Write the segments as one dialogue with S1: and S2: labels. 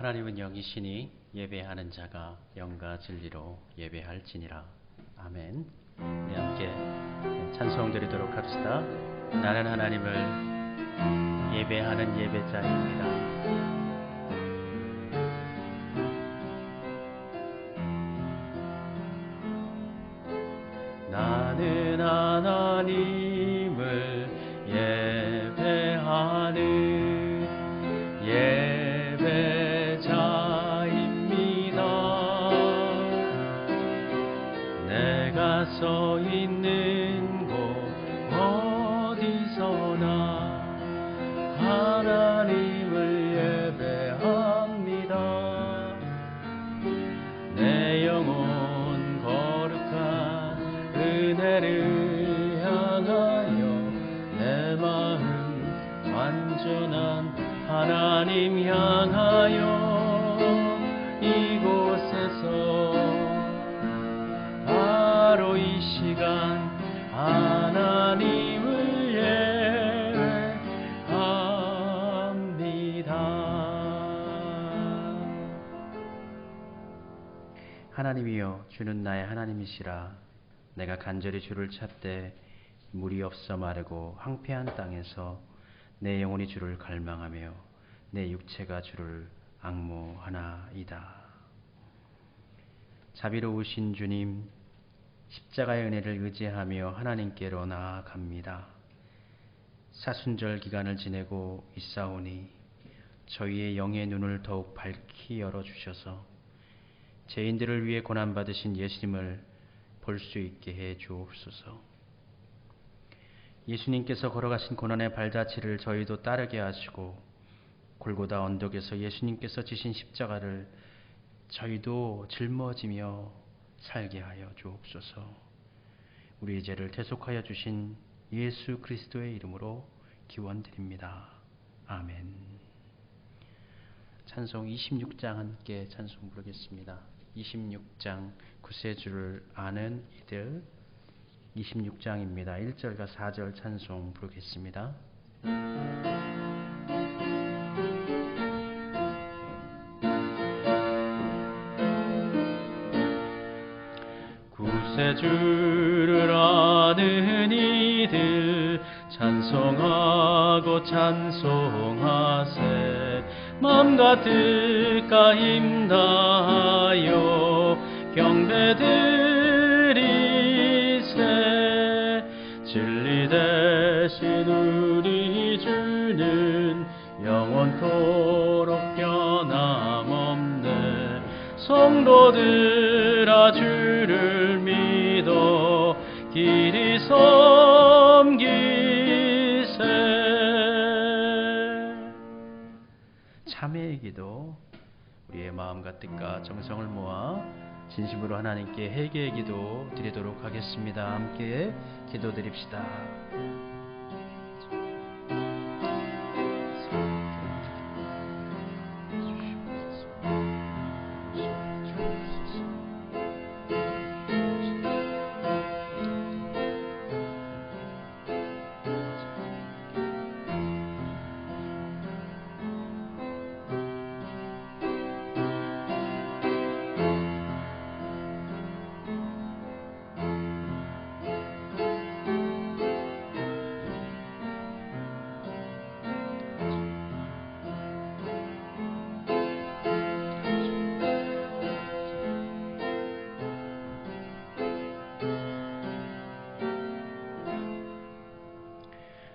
S1: 하나님은 영이시니 예배하는 자가 영과 진리로 예배할지니라. 아멘. 우리 함께 찬송 드리도록 합시다. 나는 하나님을 예배하는 예배자입니다. 나는 하나님을 예배하는 예배자입니다. 내가 서 있는 곳 어디서나 하나님을 예배합니다. 내 영혼 거룩한 은혜를 향하여 내 마음 완전한 하나님 향하여 이곳에서 바로 이 시간 하나님을 예배합니다. 하나님이여, 주는 나의 하나님이시라. 내가 간절히 주를 찾되 물이 없어 마르고 황폐한 땅에서 내 영혼이 주를 갈망하며 내 육체가 주를 앙모하나이다. 자비로우신 주님, 십자가의 은혜를 의지하며 하나님께로 나아갑니다. 사순절 기간을 지내고 있사오니 저희의 영의 눈을 더욱 밝히 열어주셔서 죄인들을 위해 고난받으신 예수님을 볼 수 있게 해 주옵소서. 예수님께서 걸어가신 고난의 발자취를 저희도 따르게 하시고 골고다 언덕에서 예수님께서 지신 십자가를 저희도 짊어지며 살게 하여 주옵소서. 우리의 죄를 대속하여 주신 예수 그리스도의 이름으로 기원드립니다. 아멘. 찬송 26장 함께 찬송 부르겠습니다. 26장 구세주를 아는 이들 26장입니다. 1절과 4절 찬송 부르겠습니다. 구세주를 아는 이들 찬송하고 찬송하세. 맘과 뜻과 힘 다하여 경배드리세. 진리 대신 우리 주는 영원토록 변함없네. 성도들아 주를 믿어 길이 섬기세. 참회의 기도, 우리의 마음과 뜻과 정성을 모아 진심으로 하나님께 회개의 기도 드리도록 하겠습니다. 함께 기도드립시다.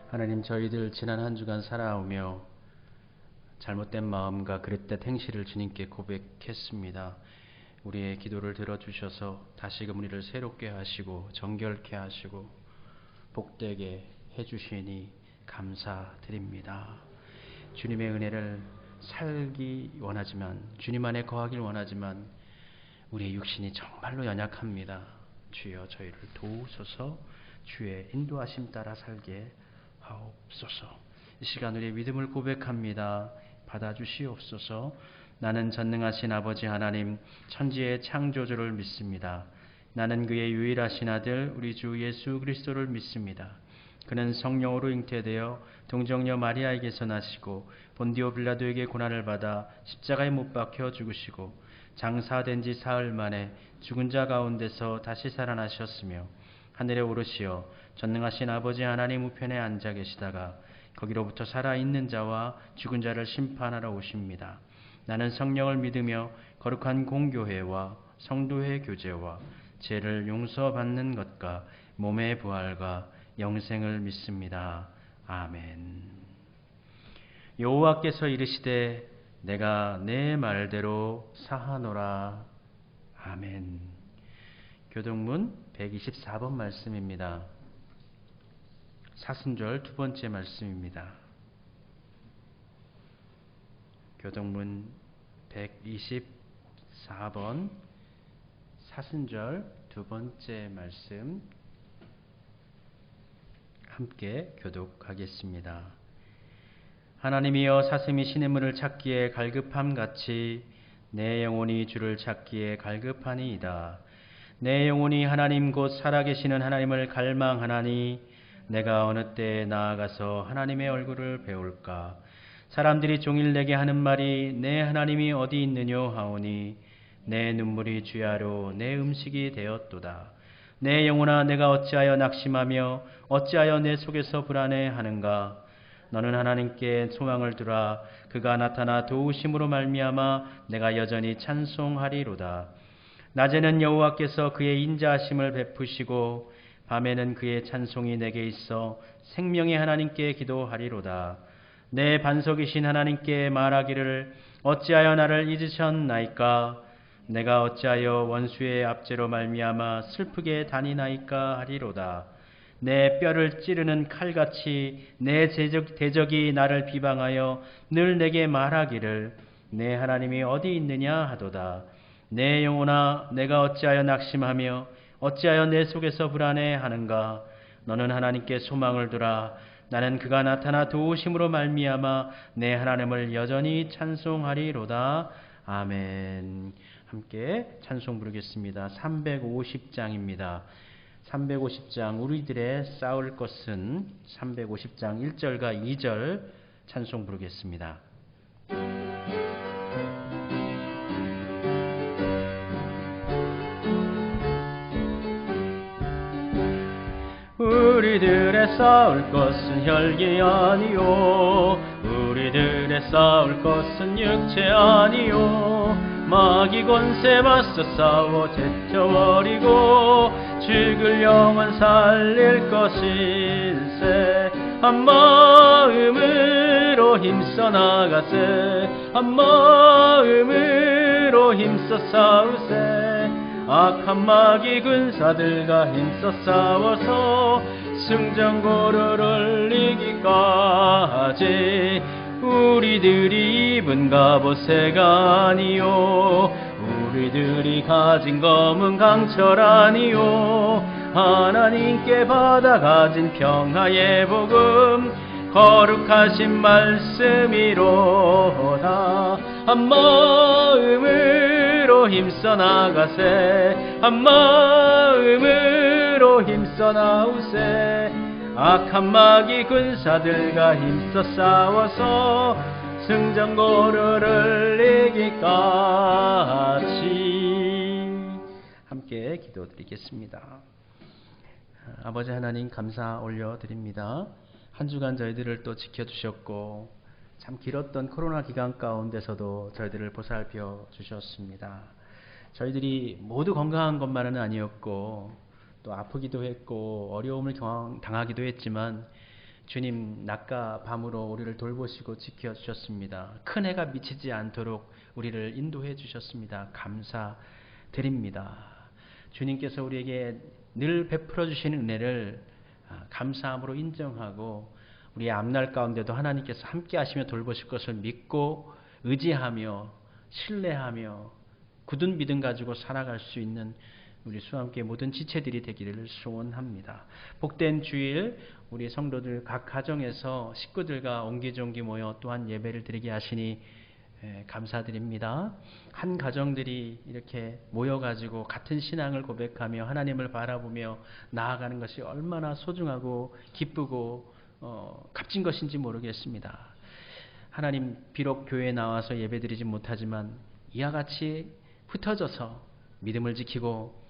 S1: 하나님, 저희들 지난 한 주간 살아오며 잘못된 마음과 그릇된 행실을 주님께 고백했습니다. 우리의 기도를 들어주셔서 다시금 우리를 새롭게 하시고 정결케 하시고 복되게 해주시니 감사드립니다. 주님의 은혜를 살기 원하지만, 주님 안에 거하길 원하지만 우리의 육신이 정말로 연약합니다. 주여 저희를 도우소서. 주의 인도하심 따라 살게 하옵소서. 이 시간 우리의 믿음을 고백합니다. 받아주시옵소서. 나는 전능하신 아버지 하나님, 천지의 창조주를 믿습니다. 나는 그의 유일하신 아들 우리 주 예수 그리스도를 믿습니다. 그는 성령으로 잉태되어 동정녀 마리아에게서 나시고 본디오 빌라도에게 고난을 받아 십자가에 못 박혀 죽으시고 장사된 지 사흘 만에 죽은 자 가운데서 다시 살아나셨으며 하늘에 오르시어 전능하신 아버지 하나님 우편에 앉아 계시다가 거기로부터 살아있는 자와 죽은 자를 심판하러 오십니다. 나는 성령을 믿으며 거룩한 공교회와 성도의 교제와 죄를 용서받는 것과 몸의 부활과 영생을 믿습니다. 아멘. 여호와께서 이르시되 내가 내 말대로 사하노라. 아멘. 교동문 124번 말씀입니다. 사순절 두 번째 말씀입니다. 교동문 124번 사순절 두 번째 말씀 함께 교독하겠습니다. 하나님이여 사슴이 시냇물을 찾기에 갈급함같이 내 영혼이 주를 찾기에 갈급하니이다. 내 영혼이 하나님 곧 살아계시는 하나님을 갈망하나니 내가 어느 때에 나아가서 하나님의 얼굴을 배울까. 사람들이 종일 내게 하는 말이 내 하나님이 어디 있느뇨 하오니 내 눈물이 주야로 내 음식이 되었도다. 내 영혼아 내가 어찌하여 낙심하며 어찌하여 내 속에서 불안해하는가. 너는 하나님께 소망을 두라. 그가 나타나 도우심으로 말미암아 내가 여전히 찬송하리로다. 낮에는 여호와께서 그의 인자하심을 베푸시고 밤에는 그의 찬송이 내게 있어 생명의 하나님께 기도하리로다. 내 반석이신 하나님께 말하기를 어찌하여 나를 잊으셨나이까. 내가 어찌하여 원수의 압제로 말미암아 슬프게 다니나이까 하리로다. 내 뼈를 찌르는 칼같이 내 대적이 나를 비방하여 늘 내게 말하기를 내 하나님이 어디 있느냐 하도다. 내 영혼아 내가 어찌하여 낙심하며 어찌하여 내 속에서 불안해하는가. 너는 하나님께 소망을 두라. 나는 그가 나타나 도우심으로 말미암아 내 하나님을 여전히 찬송하리로다. 아멘. 함께 찬송 부르겠습니다. 350장입니다. 350장 우리들의 싸울 것은 350장 1절과 2절 찬송 부르겠습니다. 우리들의 싸울 것은 혈기 아니요 우리들의 싸울 것은 육체 아니요 마귀 권세 맞서 싸워 제쳐버리고 죽을 영혼 살릴 것일세. 한 마음으로 힘써 나가세. 한 마음으로 힘써 싸우세. 악한 마귀 군사들과 힘써 싸워서 승전고를 이기기까지 우리들이 입은 갑옷새가 아니요 우리들이 가진 검은 강철 아니요 하나님께 받아가진 평화의 복음 거룩하신 말씀이로다. 한 마음으로 힘써 나가세. 한 마음으로 힘써 나오세. 악한 마귀 군사들과 힘써 싸워서 승전고를 이기까지. 함께 기도드리겠습니다. 아버지 하나님 감사 올려드립니다. 한 주간 저희들을 또 지켜주셨고 참 길었던 코로나 기간 가운데서도 저희들을 보살펴 주셨습니다. 저희들이 모두 건강한 것만은 아니었고 또 아프기도 했고 어려움을 당하기도 했지만 주님 낮과 밤으로 우리를 돌보시고 지켜주셨습니다. 큰 해가 미치지 않도록 우리를 인도해 주셨습니다. 감사드립니다. 주님께서 우리에게 늘 베풀어 주시는 은혜를 감사함으로 인정하고 우리의 앞날 가운데도 하나님께서 함께 하시며 돌보실 것을 믿고 의지하며 신뢰하며 굳은 믿음 가지고 살아갈 수 있는 우리 수함께 모든 지체들이 되기를 소원합니다. 복된 주일 우리 성도들 각 가정에서 식구들과 옹기종기 모여 또한 예배를 드리게 하시니 감사드립니다. 한 가정들이 이렇게 모여가지고 같은 신앙을 고백하며 하나님을 바라보며 나아가는 것이 얼마나 소중하고 기쁘고 값진 것인지 모르겠습니다. 하나님, 비록 교회에 나와서 예배드리지 못하지만 이와 같이 흩어져서 믿음을 지키고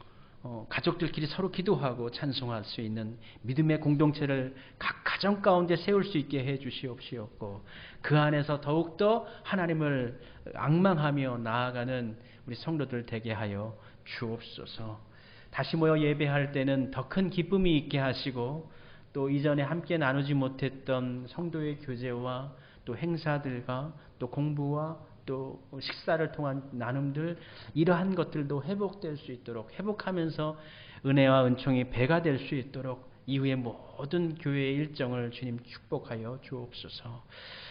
S1: 가족들끼리 서로 기도하고 찬송할 수 있는 믿음의 공동체를 각 가정 가운데 세울 수 있게 해 주시옵시었고, 그 안에서 더욱더 하나님을 앙망하며 나아가는 우리 성도들 되게 하여 주옵소서. 다시 모여 예배할 때는 더 큰 기쁨이 있게 하시고, 또 이전에 함께 나누지 못했던 성도의 교제와 또 행사들과 또 공부와 또 식사를 통한 나눔들, 이러한 것들도 회복될 수 있도록, 회복하면서 은혜와 은총이 배가 될 수 있도록 이후의 모든 교회의 일정을 주님 축복하여 주옵소서.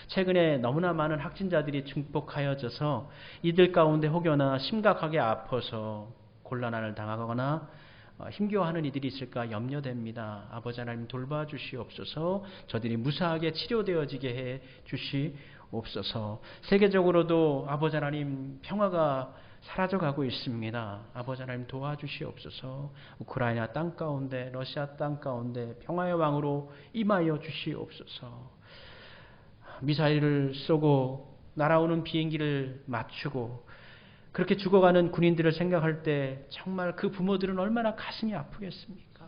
S1: 최근에 너무나 많은 확진자들이 증폭하여져서 이들 가운데 혹여나 심각하게 아파서 곤란을 당하거나 힘겨워하는 이들이 있을까 염려됩니다. 아버지 하나님 돌봐주시옵소서. 저들이 무사하게 치료되어지게 해 주시옵소서. 세계적으로도 아버지 하나님 평화가 사라져가고 있습니다. 아버지 하나님 도와주시옵소서. 우크라이나 땅 가운데, 러시아 땅 가운데 평화의 왕으로 임하여 주시옵소서. 미사일을 쏘고 날아오는 비행기를 맞추고 그렇게 죽어가는 군인들을 생각할 때 정말 그 부모들은 얼마나 가슴이 아프겠습니까?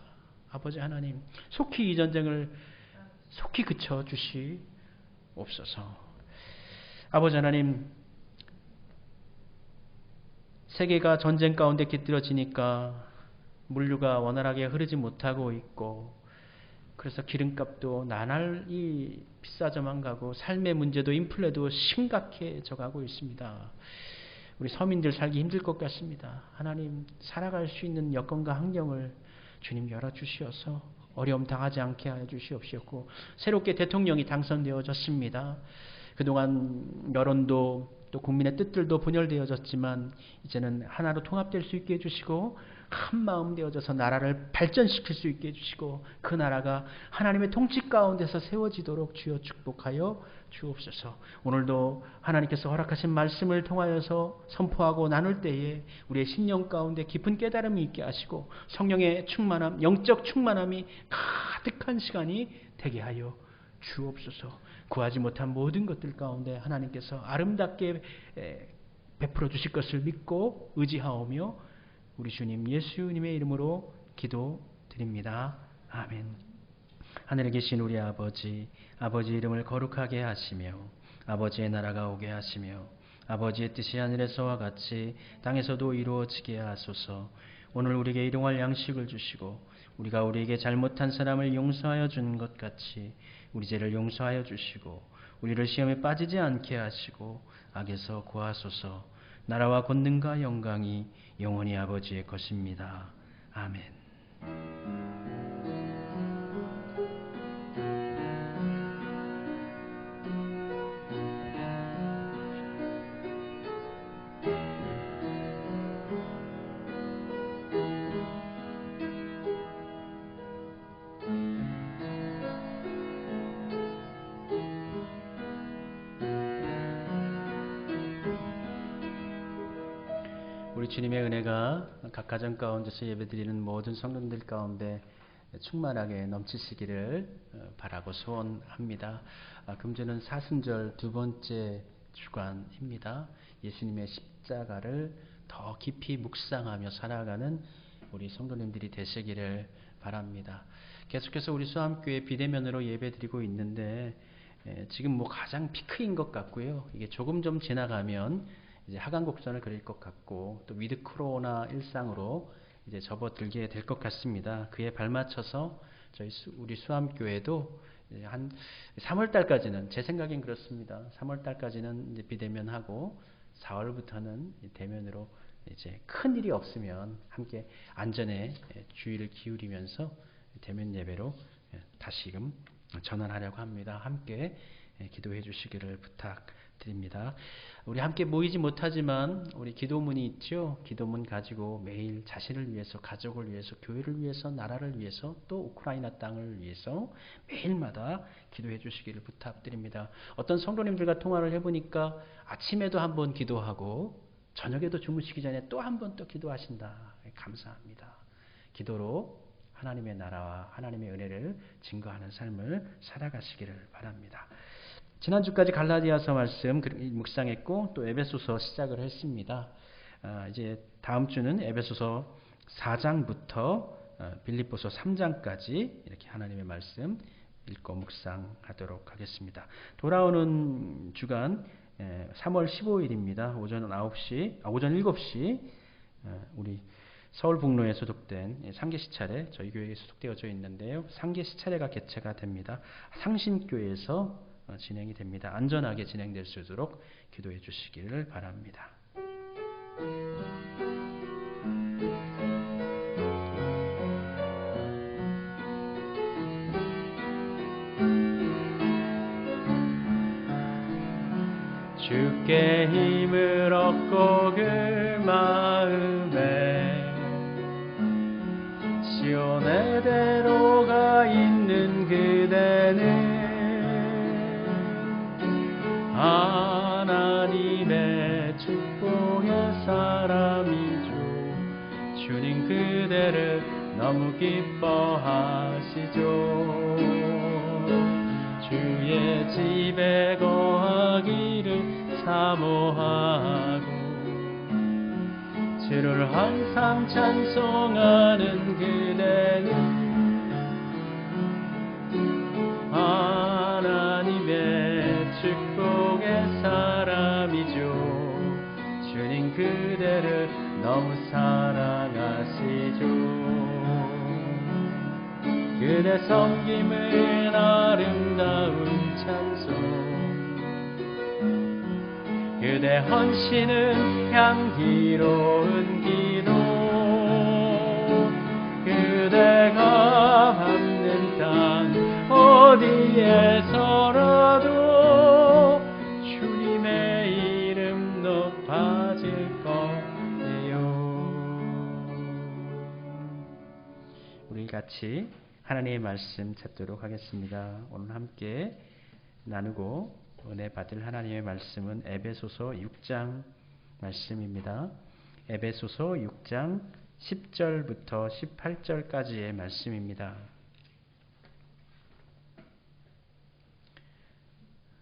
S1: 아버지 하나님, 속히 이 전쟁을 속히 그쳐 주시옵소서. 아버지 하나님, 세계가 전쟁 가운데 깃들어지니까 물류가 원활하게 흐르지 못하고 있고, 그래서 기름값도 나날이 비싸져만 가고 삶의 문제도 인플레도 심각해져 가고 있습니다. 우리 서민들 살기 힘들 것 같습니다. 하나님, 살아갈 수 있는 여건과 환경을 주님 열어주시어서 어려움 당하지 않게 하여 주시옵시었고, 새롭게 대통령이 당선되어졌습니다. 그동안 여론도 또 국민의 뜻들도 분열되어졌지만 이제는 하나로 통합될 수 있게 해주시고, 한 마음 되어져서 나라를 발전시킬 수 있게 해주시고, 그 나라가 하나님의 통치 가운데서 세워지도록 주여 축복하여 주옵소서. 오늘도 하나님께서 허락하신 말씀을 통하여서 선포하고 나눌 때에 우리의 심령 가운데 깊은 깨달음이 있게 하시고 성령의 충만함, 영적 충만함이 가득한 시간이 되게 하여 주옵소서. 구하지 못한 모든 것들 가운데 하나님께서 아름답게 베풀어 주실 것을 믿고 의지하오며 우리 주님 예수님의 이름으로 기도드립니다. 아멘. 하늘에 계신 우리 아버지, 아버지 이름을 거룩하게 하시며 아버지의 나라가 오게 하시며 아버지의 뜻이 하늘에서와 같이 땅에서도 이루어지게 하소서. 오늘 우리에게 일용할 양식을 주시고 우리가 우리에게 잘못한 사람을 용서하여 준 것 같이 우리 죄를 용서하여 주시고 우리를 시험에 빠지지 않게 하시고 악에서 구하소서. 나라와 권능과 영광이 영원히 아버지의 것입니다. 아멘. 우리 주님의 은혜가 각 가정 가운데서 예배드리는 모든 성도들 가운데 충만하게 넘치시기를 바라고 소원합니다. 금주는 사순절 두 번째 주간입니다. 예수님의 십자가를 더 깊이 묵상하며 살아가는 우리 성도님들이 되시기를 바랍니다. 계속해서 우리 수암교회 비대면으로 예배드리고 있는데 지금 가장 피크인 것 같고요. 이게 조금 좀 지나가면 이제 하강 곡선을 그릴 것 같고 또 위드 코로나 일상으로 이제 접어들게 될 것 같습니다. 그에 발맞춰서 우리 수암교회도 한 3월 달까지는 제 생각엔 그렇습니다. 3월 달까지는 이제 비대면하고 4월부터는 대면으로 이제 큰 일이 없으면 함께 안전에 주의를 기울이면서 대면 예배로 다시금 전환하려고 합니다. 함께 기도해 주시기를 부탁 드립니다. 우리 함께 모이지 못하지만 우리 기도문이 있죠. 기도문 가지고 매일 자신을 위해서, 가족을 위해서, 교회를 위해서, 나라를 위해서, 또 우크라이나 땅을 위해서 매일마다 기도해 주시기를 부탁드립니다. 어떤 성도님들과 통화를 해보니까 아침에도 한번 기도하고 저녁에도 주무시기 전에 또 한 번 또 기도하신다. 감사합니다. 기도로 하나님의 나라와 하나님의 은혜를 증거하는 삶을 살아가시기를 바랍니다. 지난주까지 갈라디아서 말씀 묵상했고 또 에베소서 시작을 했습니다. 이제 다음 주는 에베소서 4장부터 빌립보서 3장까지 이렇게 하나님의 말씀 읽고 묵상하도록 하겠습니다. 돌아오는 주간 3월 15일입니다. 오전 7시 우리 서울북로에 소속된 상계시찰에 저희 교회에 소속되어져 있는데요. 상계시찰회가 개최가 됩니다. 상신교회에서 진행이 됩니다. 안전하게 진행될 수 있도록 기도해 주시기를 바랍니다. 주께 힘을 얻고 그 마음에 시온의 대로가 있는 그대는 하나님의 축복의 사람이죠. 주님 그대를 너무 기뻐하시죠. 주의 집에 거하기를 사모하고 주를 항상 찬송하는 그대는 하나님의 축복의 사람이죠. 주님 그대를 너무 사랑하시죠. 그대 섬김은 아름다운 찬송, 그대 헌신은 향기로운 기도, 그대가 밟는 땅 어디에서라도 주님의 이름 높아질 거예요. 우리 같이 하나님의 말씀 찾도록 하겠습니다. 오늘 함께 나누고 은혜 받을 하나님의 말씀은 에베소서 6장 말씀입니다. 에베소서 6장 10절부터 18절까지의 말씀입니다.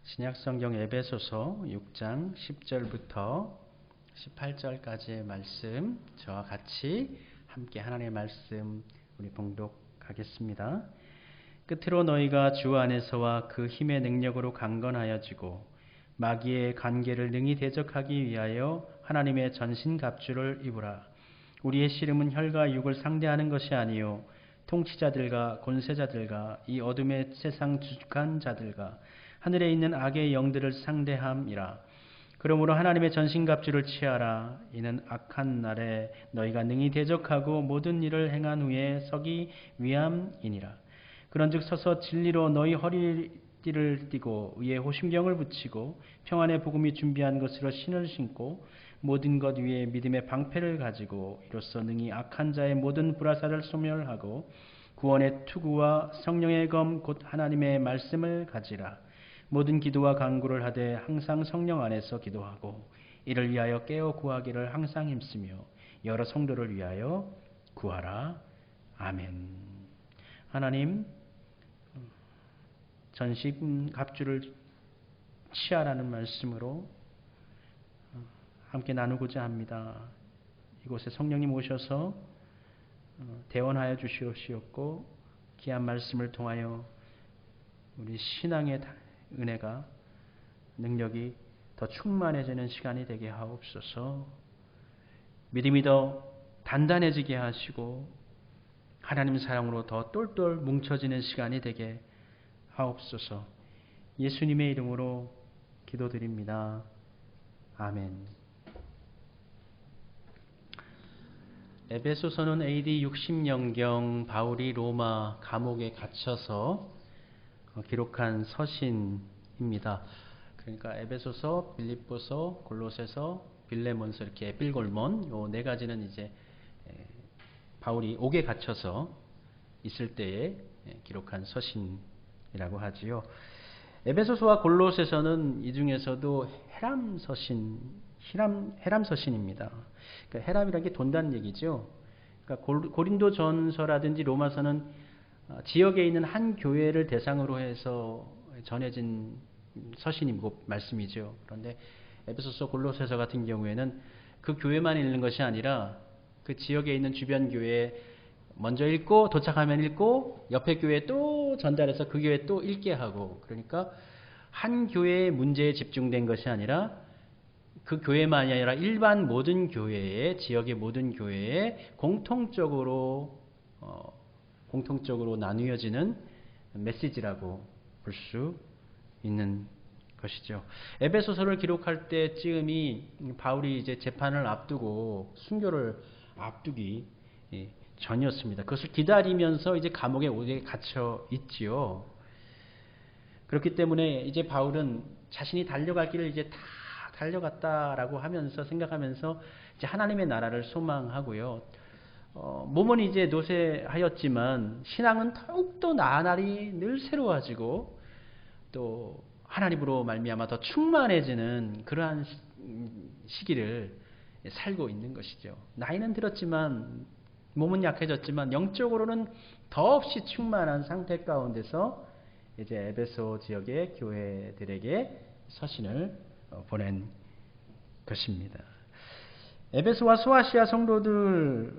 S1: 신약성경 에베소서 6장 10절부터 18절까지의 말씀, 저와 같이 함께 하나님의 말씀 우리 봉독하겠습니다. 끝으로 너희가 주 안에서와 그 힘의 능력으로 강건하여지고 마귀의 관계를 능히 대적하기 위하여 하나님의 전신갑주를 입으라. 우리의 씨름은 혈과 육을 상대하는 것이 아니요 통치자들과 권세자들과 이 어둠의 세상 주축한 자들과 하늘에 있는 악의 영들을 상대함이라. 그러므로 하나님의 전신갑주를 취하라. 이는 악한 날에 너희가 능히 대적하고 모든 일을 행한 후에 서기 위함이니라. 그런즉 서서 진리로 너희 허리띠를 띠고 위에 호심경을 붙이고 평안의 복음이 준비한 것으로 신을 신고 모든 것 위에 믿음의 방패를 가지고 이로써 능히 악한 자의 모든 불화살을 소멸하고 구원의 투구와 성령의 검 곧 하나님의 말씀을 가지라. 모든 기도와 간구를 하되 항상 성령 안에서 기도하고 이를 위하여 깨어 구하기를 항상 힘쓰며 여러 성도를 위하여 구하라. 아멘. 하나님, 전신갑주를 취하라는 말씀으로 함께 나누고자 합니다. 이곳에 성령님 오셔서 대원하여 주시옵시었고 귀한 말씀을 통하여 우리 신앙의 은혜가 능력이 더 충만해지는 시간이 되게 하옵소서. 믿음이 더 단단해지게 하시고 하나님 사랑으로 더 똘똘 뭉쳐지는 시간이 되게 하옵소서. 예수님의 이름으로 기도드립니다. 아멘. 에베소서는 AD 60년경 바울이 로마 감옥에 갇혀서 기록한 서신입니다. 그러니까 에베소서, 빌립보서, 골로새서, 빌레몬서 이렇게 에필골몬 요 네 가지는 이제 바울이 옥에 갇혀서 있을 때에 기록한 서신이라고 하지요. 에베소서와 골로새서는 이 중에서도 헤람 서신입니다. 그러니까 헤람이라는 게 돈다는 얘기죠. 그러니까 고린도전서라든지 로마서는 지역에 있는 한 교회를 대상으로 해서 전해진 서신이고 말씀이죠. 그런데 에베소서, 골로새서 같은 경우에는 그 교회만 읽는 것이 아니라 그 지역에 있는 주변 교회에 먼저 읽고 도착하면 읽고 옆에 교회에 또 전달해서 그 교회에 또 읽게 하고, 그러니까 한 교회의 문제에 집중된 것이 아니라 그 교회만이 아니라 일반 모든 교회에, 지역의 모든 교회에 공통적으로 나누어지는 메시지라고 볼 수 있는 것이죠. 에베소서를 기록할 때쯤이 바울이 이제 재판을 앞두고 순교를 앞두기 전이었습니다. 그것을 기다리면서 이제 감옥에 오래 갇혀 있지요. 그렇기 때문에 이제 바울은 자신이 달려갈 길을 이제 다 달려갔다라고 하면서 생각하면서 이제 하나님의 나라를 소망하고요. 몸은 이제 노쇠하였지만 신앙은 더욱더 나날이 늘 새로워지고 또 하나님으로 말미암아 더 충만해지는 그러한 시기를 살고 있는 것이죠. 나이는 들었지만 몸은 약해졌지만 영적으로는 더없이 충만한 상태 가운데서 이제 에베소 지역의 교회들에게 서신을 보낸 것입니다. 에베소와 소아시아 성도들은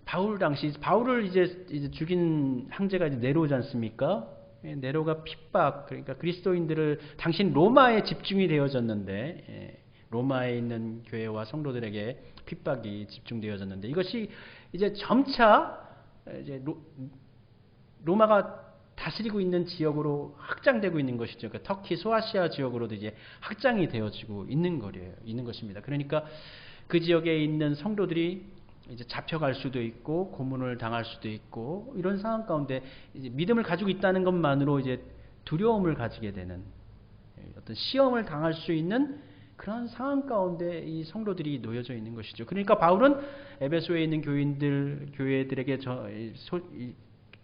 S1: 바울 당시 바울을 이제 죽인 황제가 이제 네로지 않습니까? 네로가 핍박, 그러니까 그리스도인들을 당신 로마에 집중이 되어졌는데 로마에 있는 교회와 성도들에게 핍박이 집중되어졌는데 이것이 이제 점차 이제 로마가 다스리고 있는 지역으로 확장되고 있는 것이죠. 그러니까 터키 소아시아 지역으로도 이제 확장이 되어지고 있는 것입니다. 그러니까 그 지역에 있는 성도들이 이제 잡혀갈 수도 있고 고문을 당할 수도 있고 이런 상황 가운데 이제 믿음을 가지고 있다는 것만으로 이제 두려움을 가지게 되는 어떤 시험을 당할 수 있는 그런 상황 가운데 이 성도들이 놓여져 있는 것이죠. 그러니까 바울은 에베소에 있는 교회들에게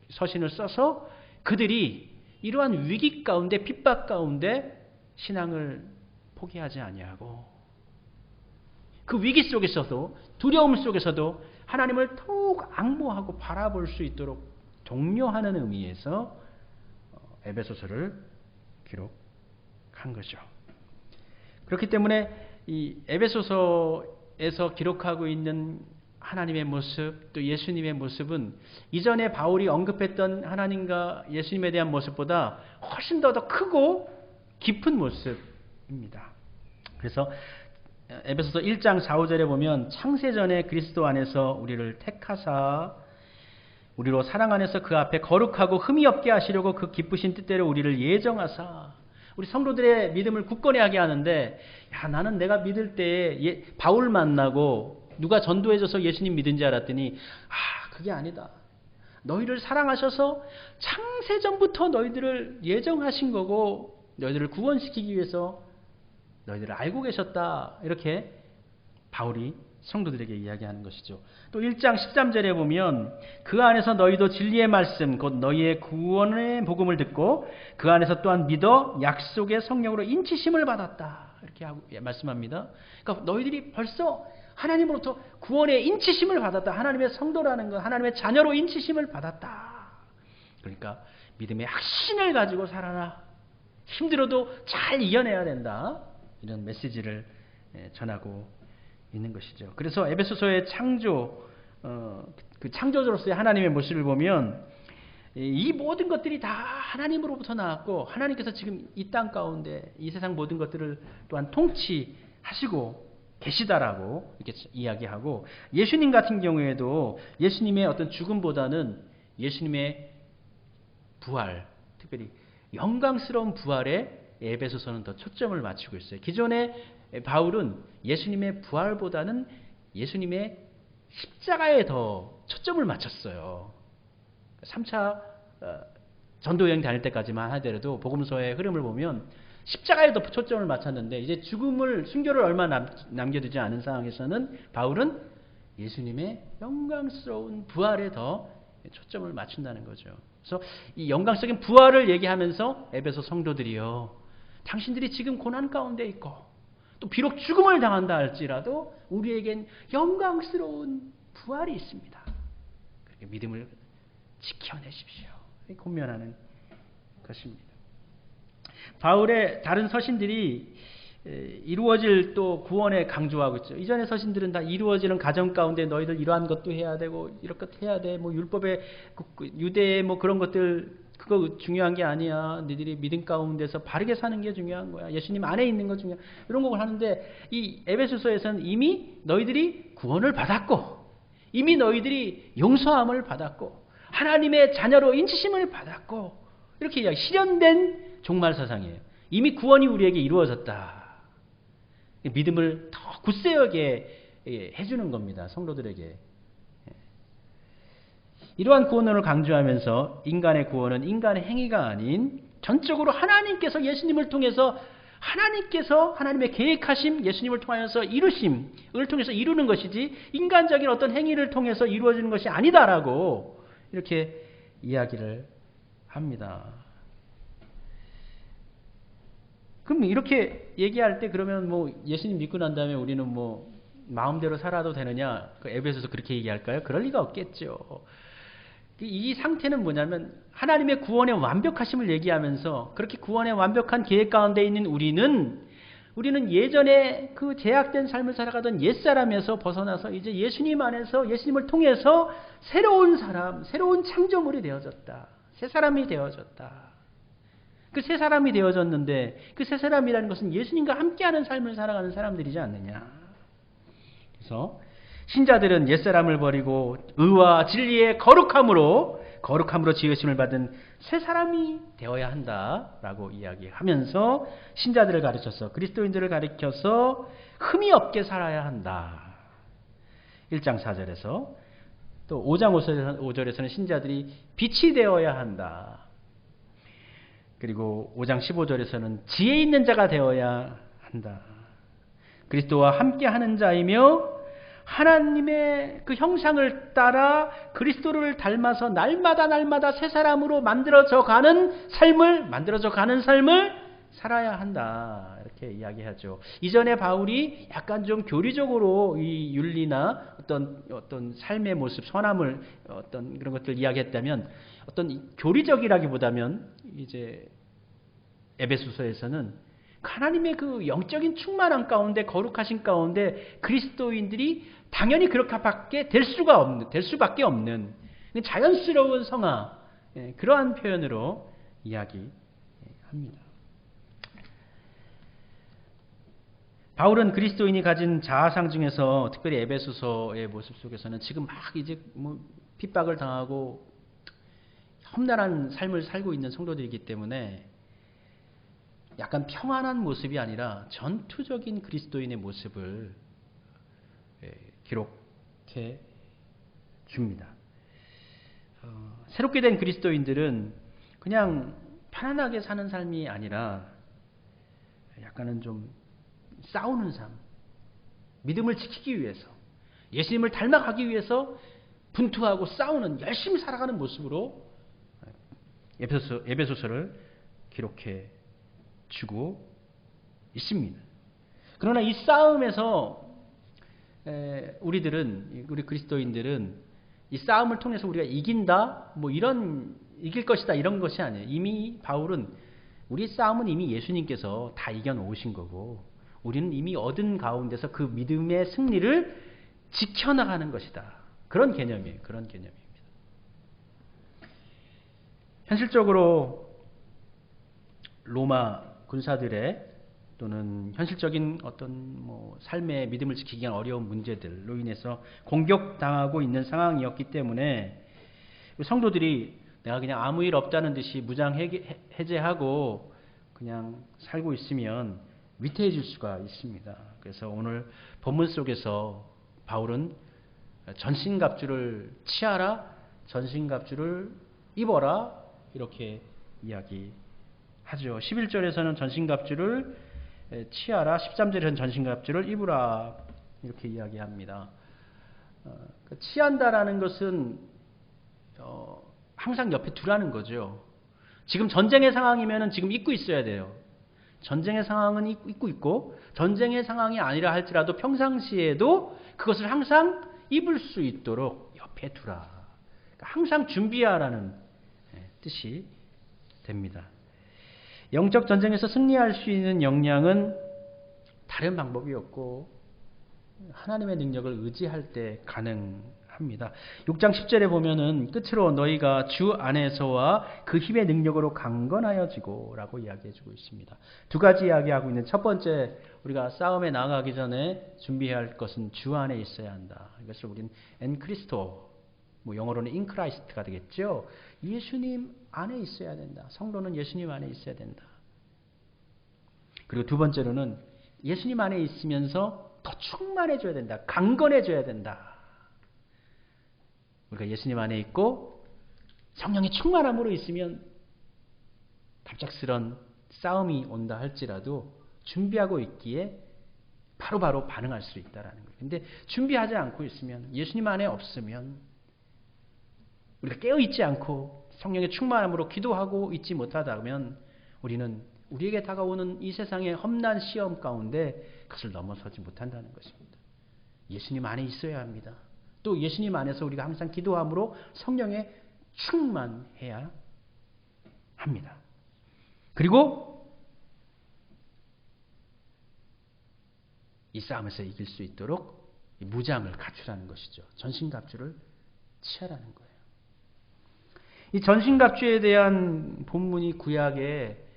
S1: 서신을 써서 그들이 이러한 위기 가운데 핍박 가운데 신앙을 포기하지 아니하고 그 위기 속에서도 두려움 속에서도 하나님을 더욱 앙모하고 바라볼 수 있도록 독려하는 의미에서 에베소서를 기록한 거죠. 그렇기 때문에 이 에베소서에서 기록하고 있는 하나님의 모습, 또 예수님의 모습은 이전에 바울이 언급했던 하나님과 예수님에 대한 모습보다 훨씬 더 크고 깊은 모습입니다. 그래서 에베소서 1장 4, 5절에 보면 창세전에 그리스도 안에서 우리를 택하사 우리로 사랑 안에서 그 앞에 거룩하고 흠이 없게 하시려고 그 기쁘신 뜻대로 우리를 예정하사, 우리 성도들의 믿음을 굳건히 하게 하는데, 야, 나는 내가 믿을 때 바울 만나고 누가 전도해줘서 예수님 믿은 줄 알았더니 그게 아니다. 너희를 사랑하셔서 창세전부터 너희들을 예정하신 거고 너희들을 구원시키기 위해서 너희들을 알고 계셨다. 이렇게 바울이 성도들에게 이야기하는 것이죠. 또 1장 13절에 보면 그 안에서 너희도 진리의 말씀 곧 너희의 구원의 복음을 듣고 그 안에서 또한 믿어 약속의 성령으로 인치심을 받았다. 이렇게 말씀합니다. 그러니까 너희들이 벌써 하나님으로부터 구원의 인치심을 받았다. 하나님의 성도라는 것, 하나님의 자녀로 인치심을 받았다. 그러니까 믿음의 확신을 가지고 살아라. 힘들어도 잘 이겨내야 된다. 이런 메시지를 전하고 있는 것이죠. 그래서 에베소서의 그 창조주로서의 하나님의 모습을 보면 이 모든 것들이 다 하나님으로부터 나왔고 하나님께서 지금 이 땅 가운데 이 세상 모든 것들을 또한 통치하시고 계시다라고 이렇게 이야기하고, 예수님 같은 경우에도 예수님의 어떤 죽음보다는 예수님의 부활, 특별히 영광스러운 부활에 에베소서는 더 초점을 맞추고 있어요. 기존에 바울은 예수님의 부활보다는 예수님의 십자가에 더 초점을 맞췄어요. 3차
S2: 전도 여행 다닐 때까지만 하더라도 복음서의 흐름을 보면 십자가에 더 초점을 맞췄는데 이제 죽음을 순교를 얼마 남겨두지 않은 상황에서는 바울은 예수님의 영광스러운 부활에 더 초점을 맞춘다는 거죠. 그래서 이 영광적인 부활을 얘기하면서 에베소 성도들이요, 당신들이 지금 고난 가운데 있고 또 비록 죽음을 당한다 할지라도 우리에겐 영광스러운 부활이 있습니다. 그렇게 믿음을 지켜내십시오. 권면하는 것입니다. 바울의 다른 서신들이 이루어질 또 구원에 강조하고 있죠. 이전의 서신들은 다 이루어지는 가정 가운데 너희들 이러한 것도 해야 되고 이런 것 해야 돼. 뭐 율법의 유대의 뭐 그런 것들 그거 중요한 게 아니야. 너희들이 믿음 가운데서 바르게 사는 게 중요한 거야. 예수님 안에 있는 거 중요해. 이런 걸 하는데 이 에베소서에서는 이미 너희들이 구원을 받았고 이미 너희들이 용서함을 받았고 하나님의 자녀로 인치심을 받았고 이렇게 이야기 실현된 종말 사상이에요. 이미 구원이 우리에게 이루어졌다. 믿음을 더 굳세하게 해주는 겁니다. 성도들에게. 이러한 구원을 강조하면서 인간의 구원은 인간의 행위가 아닌 전적으로 하나님께서 예수님을 통해서 하나님의 계획하심 예수님을 통하여서 이루심을 통해서 이루는 것이지 인간적인 어떤 행위를 통해서 이루어지는 것이 아니다라고 이렇게 이야기를 합니다. 그럼 이렇게 얘기할 때 그러면 뭐 예수님 믿고 난 다음에 우리는 뭐 마음대로 살아도 되느냐? 그 에베소서 그렇게 얘기할까요? 그럴 리가 없겠죠. 이 상태는 뭐냐면 하나님의 구원의 완벽하심을 얘기하면서 그렇게 구원의 완벽한 계획 가운데 있는 우리는 예전에 그 제약된 삶을 살아가던 옛사람에서 벗어나서 이제 예수님 안에서 예수님을 통해서 새로운 사람, 새로운 창조물이 되어졌다. 새 사람이 되어졌다. 그 새 사람이 되어졌는데 그 새 사람이라는 것은 예수님과 함께하는 삶을 살아가는 사람들이지 않느냐. 그래서 신자들은 옛사람을 버리고 의와 진리의 거룩함으로 지으심을 받은 새 사람이 되어야 한다라고 이야기하면서 신자들을 가르쳐서 그리스도인들을 가르쳐서 흠이 없게 살아야 한다. 1장 4절에서 또 5장 5절에서는 신자들이 빛이 되어야 한다. 그리고 5장 15절에서는 지혜 있는 자가 되어야 한다. 그리스도와 함께하는 자이며 하나님의 그 형상을 따라 그리스도를 닮아서 날마다 새 사람으로 만들어져 가는 삶을 살아야 한다. 이렇게 이야기하죠. 이전에 바울이 약간 좀 교리적으로 이 윤리나 어떤 삶의 모습, 선함을 어떤 그런 것들 이야기했다면 어떤 교리적이라기보다는 이제 에베소서에서는 하나님의 그 영적인 충만함 가운데 거룩하신 가운데 그리스도인들이 당연히 그렇게밖에 될 수밖에 없는 자연스러운 성화, 그러한 표현으로 이야기합니다. 바울은 그리스도인이 가진 자아상 중에서 특별히 에베소서의 모습 속에서는 지금 막 이제 뭐 핍박을 당하고 험난한 삶을 살고 있는 성도들이기 때문에 약간 평안한 모습이 아니라 전투적인 그리스도인의 모습을 기록해 줍니다. 새롭게 된 그리스도인들은 그냥 편안하게 사는 삶이 아니라 약간은 좀 싸우는 삶, 믿음을 지키기 위해서 예수님을 닮아가기 위해서 분투하고 싸우는 열심히 살아가는 모습으로 에베소서를 기록해 주고 있습니다. 그러나 이 싸움에서 우리 그리스도인들은 이 싸움을 통해서 우리가 이긴다, 뭐 이길 것이다 이런 것이 아니에요. 이미 바울은 우리 싸움은 이미 예수님께서 다 이겨놓으신 거고 우리는 이미 얻은 가운데서 그 믿음의 승리를 지켜나가는 것이다. 그런 개념이에요. 그런 개념입니다. 현실적으로 로마 군사들의 또는 현실적인 어떤 뭐 삶의 믿음을 지키기 위한 어려운 문제들로 인해서 공격당하고 있는 상황이었기 때문에 성도들이 내가 그냥 아무 일 없다는 듯이 무장 해제하고 그냥 살고 있으면 위태해질 수가 있습니다. 그래서 오늘 본문 속에서 바울은 전신갑주를 취하라, 전신갑주를 입어라 이렇게 이야기하죠. 11절에서는 전신갑주를 취하라, 13절에서는 전신갑주를 입으라 이렇게 이야기합니다. 취한다라는 것은 항상 옆에 두라는 거죠. 지금 전쟁의 상황이면 지금 입고 있어야 돼요. 전쟁의 상황은 입고 있고 전쟁의 상황이 아니라 할지라도 평상시에도 그것을 항상 입을 수 있도록 옆에 두라. 항상 준비하라는 뜻이 됩니다. 영적 전쟁에서 승리할 수 있는 역량은 다른 방법이 없고 하나님의 능력을 의지할 때 가능합니다. 6장 10절에 보면은 끝으로 너희가 주 안에서와 그 힘의 능력으로 강건하여지고 라고 이야기해주고 있습니다. 두 가지 이야기하고 있는 첫 번째, 우리가 싸움에 나아가기 전에 준비해야 할 것은 주 안에 있어야 한다. 이것을 우리는 엔크리스토, 영어로는 인크라이스트가 되겠죠. 예수님 안에 있어야 된다. 성도는 예수님 안에 있어야 된다. 그리고 두 번째로는 예수님 안에 있으면서 더 충만해져야 된다. 강건해져야 된다. 우리가 예수님 안에 있고 성령의 충만함으로 있으면 갑작스런 싸움이 온다 할지라도 준비하고 있기에 바로바로 반응할 수 있다는 거예요. 근데 준비하지 않고 있으면, 예수님 안에 없으면, 우리가 깨어있지 않고 성령의 충만함으로 기도하고 있지 못하다면 우리는 우리에게 다가오는 이 세상의 험난 시험 가운데 그것을 넘어서지 못한다는 것입니다. 예수님 안에 있어야 합니다. 또 예수님 안에서 우리가 항상 기도함으로 성령에 충만해야 합니다. 그리고 이 싸움에서 이길 수 있도록 이 무장을 갖추라는 것이죠. 전신갑주를 취하라는 거예요. 이 전신갑주에 대한 본문이 구약에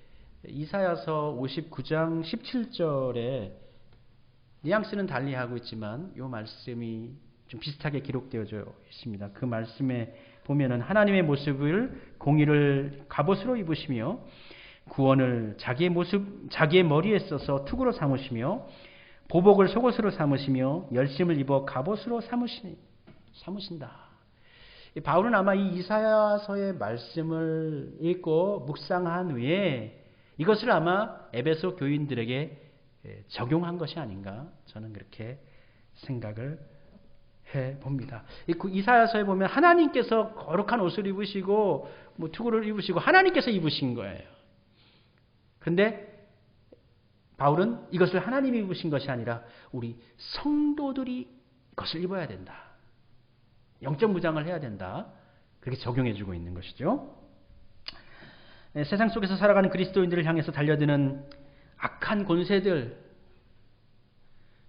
S2: 이사야서 59장 17절에 뉘앙스는 달리하고 있지만 이 말씀이 좀 비슷하게 기록되어져 있습니다. 그 말씀에 보면은 하나님의 모습을 공의를 갑옷으로 입으시며 구원을 자기의 머리에 써서 투구로 삼으시며 보복을 속옷으로 삼으시며 열심을 입어 갑옷으로 삼으신다. 바울은 아마 이 이사야서의 말씀을 읽고 묵상한 후에 이것을 아마 에베소 교인들에게 적용한 것이 아닌가, 저는 그렇게 생각을 해봅니다. 이사야서에 보면 하나님께서 거룩한 옷을 입으시고 투구를 입으시고 하나님께서 입으신 거예요. 그런데 바울은 이것을 하나님이 입으신 것이 아니라 우리 성도들이 그것을 입어야 된다. 영적 무장을 해야 된다. 그렇게 적용해주고 있는 것이죠. 세상 속에서 살아가는 그리스도인들을 향해서 달려드는 악한 권세들,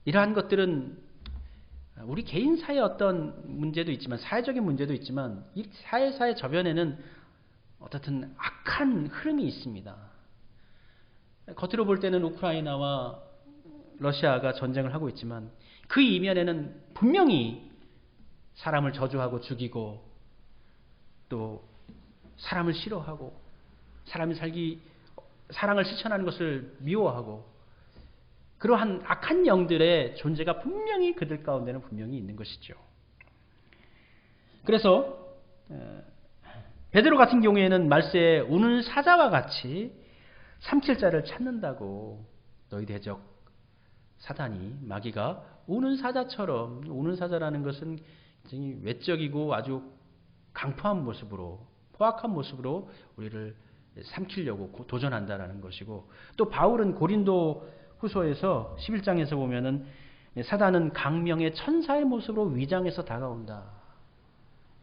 S2: 이러한 것들은 우리 개인 사이의 어떤 문제도 있지만, 사회적인 문제도 있지만, 이 사회사의 저변에는 어떻든 악한 흐름이 있습니다. 겉으로 볼 때는 우크라이나와 러시아가 전쟁을 하고 있지만 그 이면에는 분명히 사람을 저주하고 죽이고 또 사람을 싫어하고 사랑을 실천하는 것을 미워하고 그러한 악한 영들의 존재가 분명히 그들 가운데는 분명히 있는 것이죠. 그래서 베드로 같은 경우에는 말세에 우는 사자와 같이 삼킬 자를 찾는다고, 너희 대적 사단이, 마귀가 우는 사자처럼, 우는 사자라는 것은 굉장히 외적이고 아주 강포한 모습으로, 포악한 모습으로 우리를 삼키려고 도전한다라는 것이고, 또 바울은 고린도 후서에서 11장에서 보면은 사단은 강명의 천사의 모습으로 위장해서 다가온다.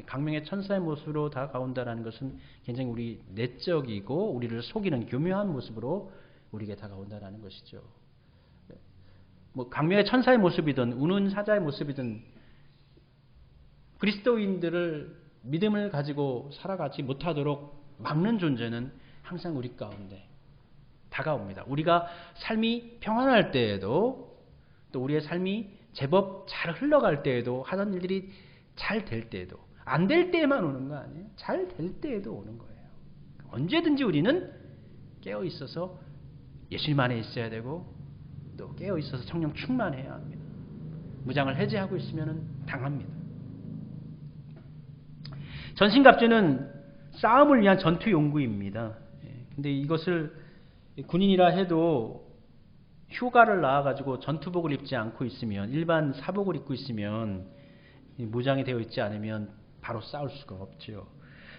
S2: 강명의 천사의 모습으로 다가온다라는 것은 굉장히 우리 내적이고 우리를 속이는 교묘한 모습으로 우리에게 다가온다라는 것이죠. 강명의 천사의 모습이든 우는 사자의 모습이든 그리스도인들을 믿음을 가지고 살아가지 못하도록 막는 존재는 항상 우리 가운데 다가옵니다. 우리가 삶이 평안할 때에도, 또 우리의 삶이 제법 잘 흘러갈 때에도, 하던 일들이 잘 될 때에도, 안 될 때에만 오는 거 아니에요? 잘 될 때에도 오는 거예요. 언제든지 우리는 깨어 있어서 예수님 안에 있어야 되고, 또 깨어 있어서 성령 충만해야 합니다. 무장을 해제하고 있으면 당합니다. 전신갑주는 싸움을 위한 전투 용구입니다. 근데 이것을 군인이라 해도 휴가를 나와가지고 전투복을 입지 않고 있으면, 일반 사복을 입고 있으면, 무장이 되어 있지 않으면 바로 싸울 수가 없죠.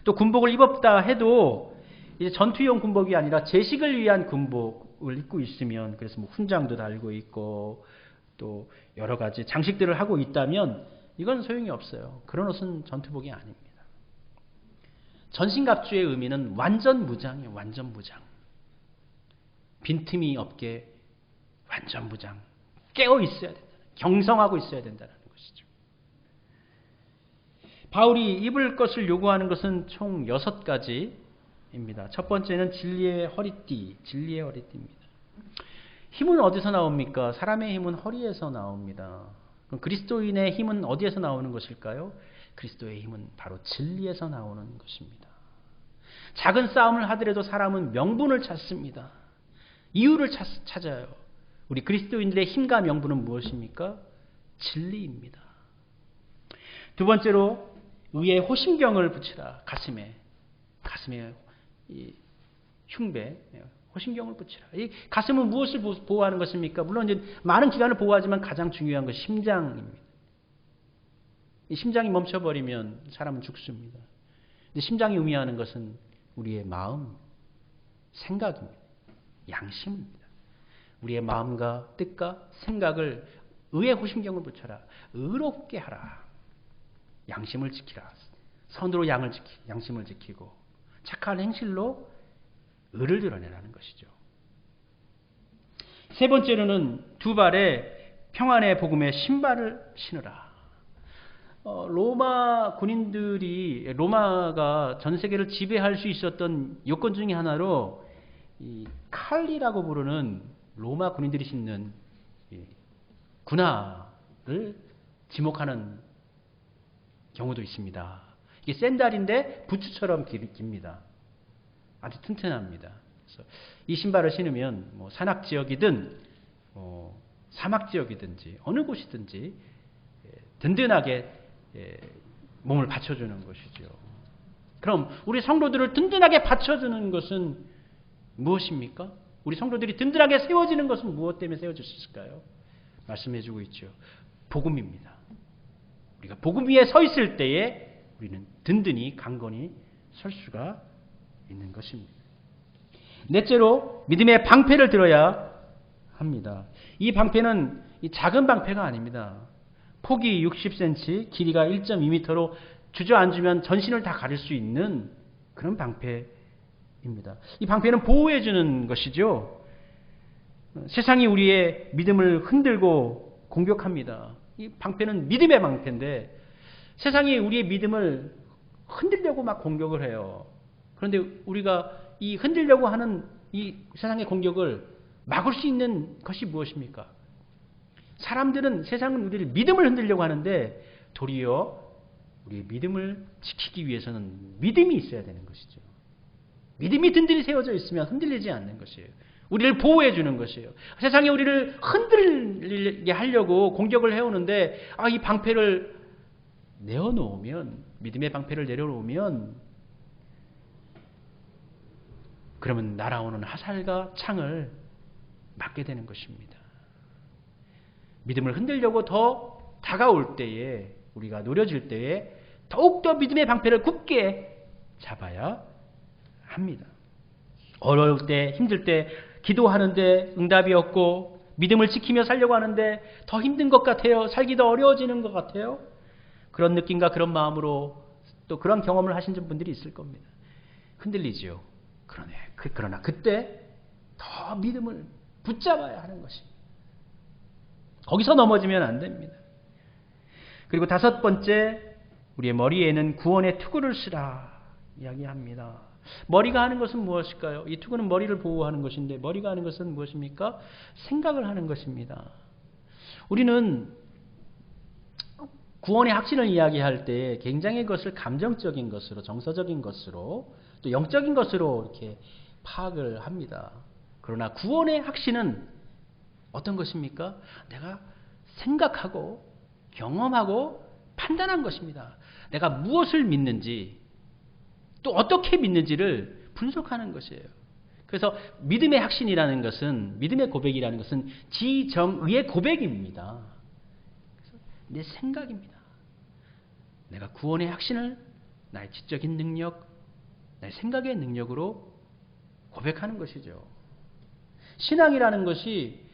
S2: 또 군복을 입었다 해도 이제 전투용 군복이 아니라 제식을 위한 군복을 입고 있으면, 그래서 뭐 훈장도 달고 있고 또 여러 가지 장식들을 하고 있다면 이건 소용이 없어요. 그런 옷은 전투복이 아닙니다. 전신갑주의 의미는 완전 무장이에요. 완전 무장. 빈틈이 없게 완전 무장. 깨어 있어야 된다. 경성하고 있어야 된다는 것이죠. 바울이 입을 것을 요구하는 것은 총 6가지입니다. 첫 번째는 진리의 허리띠. 진리의 허리띠입니다. 힘은 어디서 나옵니까? 사람의 힘은 허리에서 나옵니다. 그럼 그리스도인의 힘은 어디에서 나오는 것일까요? 그리스도의 힘은 바로 진리에서 나오는 것입니다. 작은 싸움을 하더라도 사람은 명분을 찾습니다. 이유를 찾아요. 우리 그리스도인들의 힘과 명분은 무엇입니까? 진리입니다. 두 번째로 위에 호심경을 붙이라. 가슴에 이 흉배 호심경을 붙이라. 이 가슴은 무엇을 보호하는 것입니까? 물론 이제 많은 기관을 보호하지만 가장 중요한 것은 심장입니다. 이 심장이 멈춰버리면 사람은 죽습니다. 근데 심장이 의미하는 것은 우리의 마음, 생각입니다. 양심입니다. 우리의 마음과 뜻과 생각을 의의 호심경을 붙여라. 의롭게 하라. 양심을 지키라. 선으로 양심을 지키고 착한 행실로 의를 드러내라는 것이죠. 세 번째로는 두 발에 평안의 복음의 신발을 신으라. 로마 군인들이, 로마가 전 세계를 지배할 수 있었던 요건 중에 하나로 이 칼리라고 부르는 로마 군인들이 신는 군화를 지목하는 경우도 있습니다. 이게 샌달인데 부츠처럼 깁니다. 아주 튼튼합니다. 그래서 이 신발을 신으면 뭐 산악 지역이든 사막 지역이든지 어느 곳이든지 든든하게 몸을 받쳐주는 것이죠. 그럼 우리 성도들을 든든하게 받쳐주는 것은 무엇입니까? 우리 성도들이 든든하게 세워지는 것은 무엇 때문에 세워질 수 있을까요? 말씀해주고 있죠. 복음입니다. 우리가 복음 위에 서 있을 때에 우리는 든든히 강건히 설 수가 있는 것입니다. 넷째로 믿음의 방패를 들어야 합니다. 이 방패는 작은 방패가 아닙니다. 폭이 60cm, 길이가 1.2m로 주저앉으면 전신을 다 가릴 수 있는 그런 방패입니다. 이 방패는 보호해주는 것이죠. 세상이 우리의 믿음을 흔들고 공격합니다. 이 방패는 믿음의 방패인데 세상이 우리의 믿음을 흔들려고 막 공격을 해요. 그런데 우리가 이 흔들려고 하는 이 세상의 공격을 막을 수 있는 것이 무엇입니까? 사람들은, 세상은 우리를 믿음을 흔들려고 하는데 도리어 우리의 믿음을 지키기 위해서는 믿음이 있어야 되는 것이죠. 믿음이 든든히 세워져 있으면 흔들리지 않는 것이에요. 우리를 보호해 주는 것이에요. 세상이 우리를 흔들리게 하려고 공격을 해오는데 이 방패를 내어놓으면, 믿음의 방패를 내려놓으면 그러면 날아오는 화살과 창을 맞게 되는 것입니다. 믿음을 흔들려고 더 다가올 때에, 우리가 노려질 때에 더욱더 믿음의 방패를 굳게 잡아야 합니다. 어려울 때, 힘들 때 기도하는데 응답이 없고 믿음을 지키며 살려고 하는데 더 힘든 것 같아요. 살기 더 어려워지는 것 같아요. 그런 느낌과 그런 마음으로 또 그런 경험을 하신 분들이 있을 겁니다. 흔들리지요. 그러나 그때 더 믿음을 붙잡아야 하는 것입니다. 거기서 넘어지면 안 됩니다. 그리고 다섯 번째, 우리의 머리에는 구원의 투구를 쓰라 이야기합니다. 머리가 하는 것은 무엇일까요? 이 투구는 머리를 보호하는 것인데 머리가 하는 것은 무엇입니까? 생각을 하는 것입니다. 우리는 구원의 확신을 이야기할 때 굉장히 그것을 감정적인 것으로, 정서적인 것으로, 또 영적인 것으로 이렇게 파악을 합니다. 그러나 구원의 확신은 어떤 것입니까? 내가 생각하고 경험하고 판단한 것입니다. 내가 무엇을 믿는지 또 어떻게 믿는지를 분석하는 것이에요. 그래서 믿음의 확신이라는 것은, 믿음의 고백이라는 것은 지정의의 고백입니다. 내 생각입니다. 내가 구원의 확신을 나의 지적인 능력, 나의 생각의 능력으로 고백하는 것이죠. 신앙이라는 것이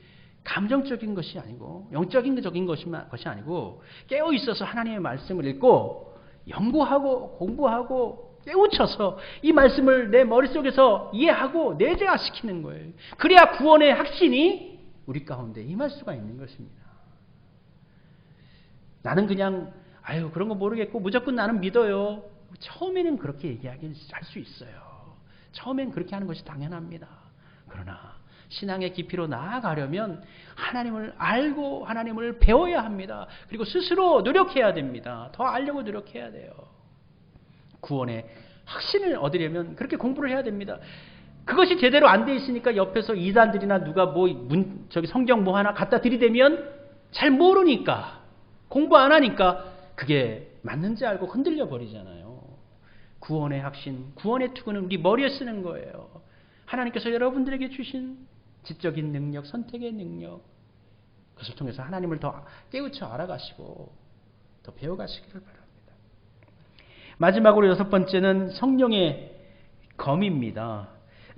S2: 감정적인 것이 아니고 영적인 것이 아니고 깨어 있어서 하나님의 말씀을 읽고 연구하고 공부하고 깨우쳐서 이 말씀을 내 머릿속에서 이해하고 내재화시키는 거예요. 그래야 구원의 확신이 우리 가운데 임할 수가 있는 것입니다. 나는 그냥 그런 거 모르겠고 무조건 나는 믿어요. 처음에는 그렇게 할 수 있어요. 처음엔 그렇게 하는 것이 당연합니다. 그러나 신앙의 깊이로 나아가려면 하나님을 알고 하나님을 배워야 합니다. 그리고 스스로 노력해야 됩니다. 더 알려고 노력해야 돼요. 구원의 확신을 얻으려면 그렇게 공부를 해야 됩니다. 그것이 제대로 안 돼 있으니까 옆에서 이단들이나 누가 성경 하나 갖다 들이대면 잘 모르니까 공부 안 하니까 그게 맞는지 알고 흔들려 버리잖아요. 구원의 확신, 구원의 투구는 우리 머리에 쓰는 거예요. 하나님께서 여러분들에게 주신 지적인 능력, 선택의 능력, 그것을 통해서 하나님을 더 깨우쳐 알아가시고 더 배워가시기를 바랍니다. 마지막으로 6번째는 성령의 검입니다.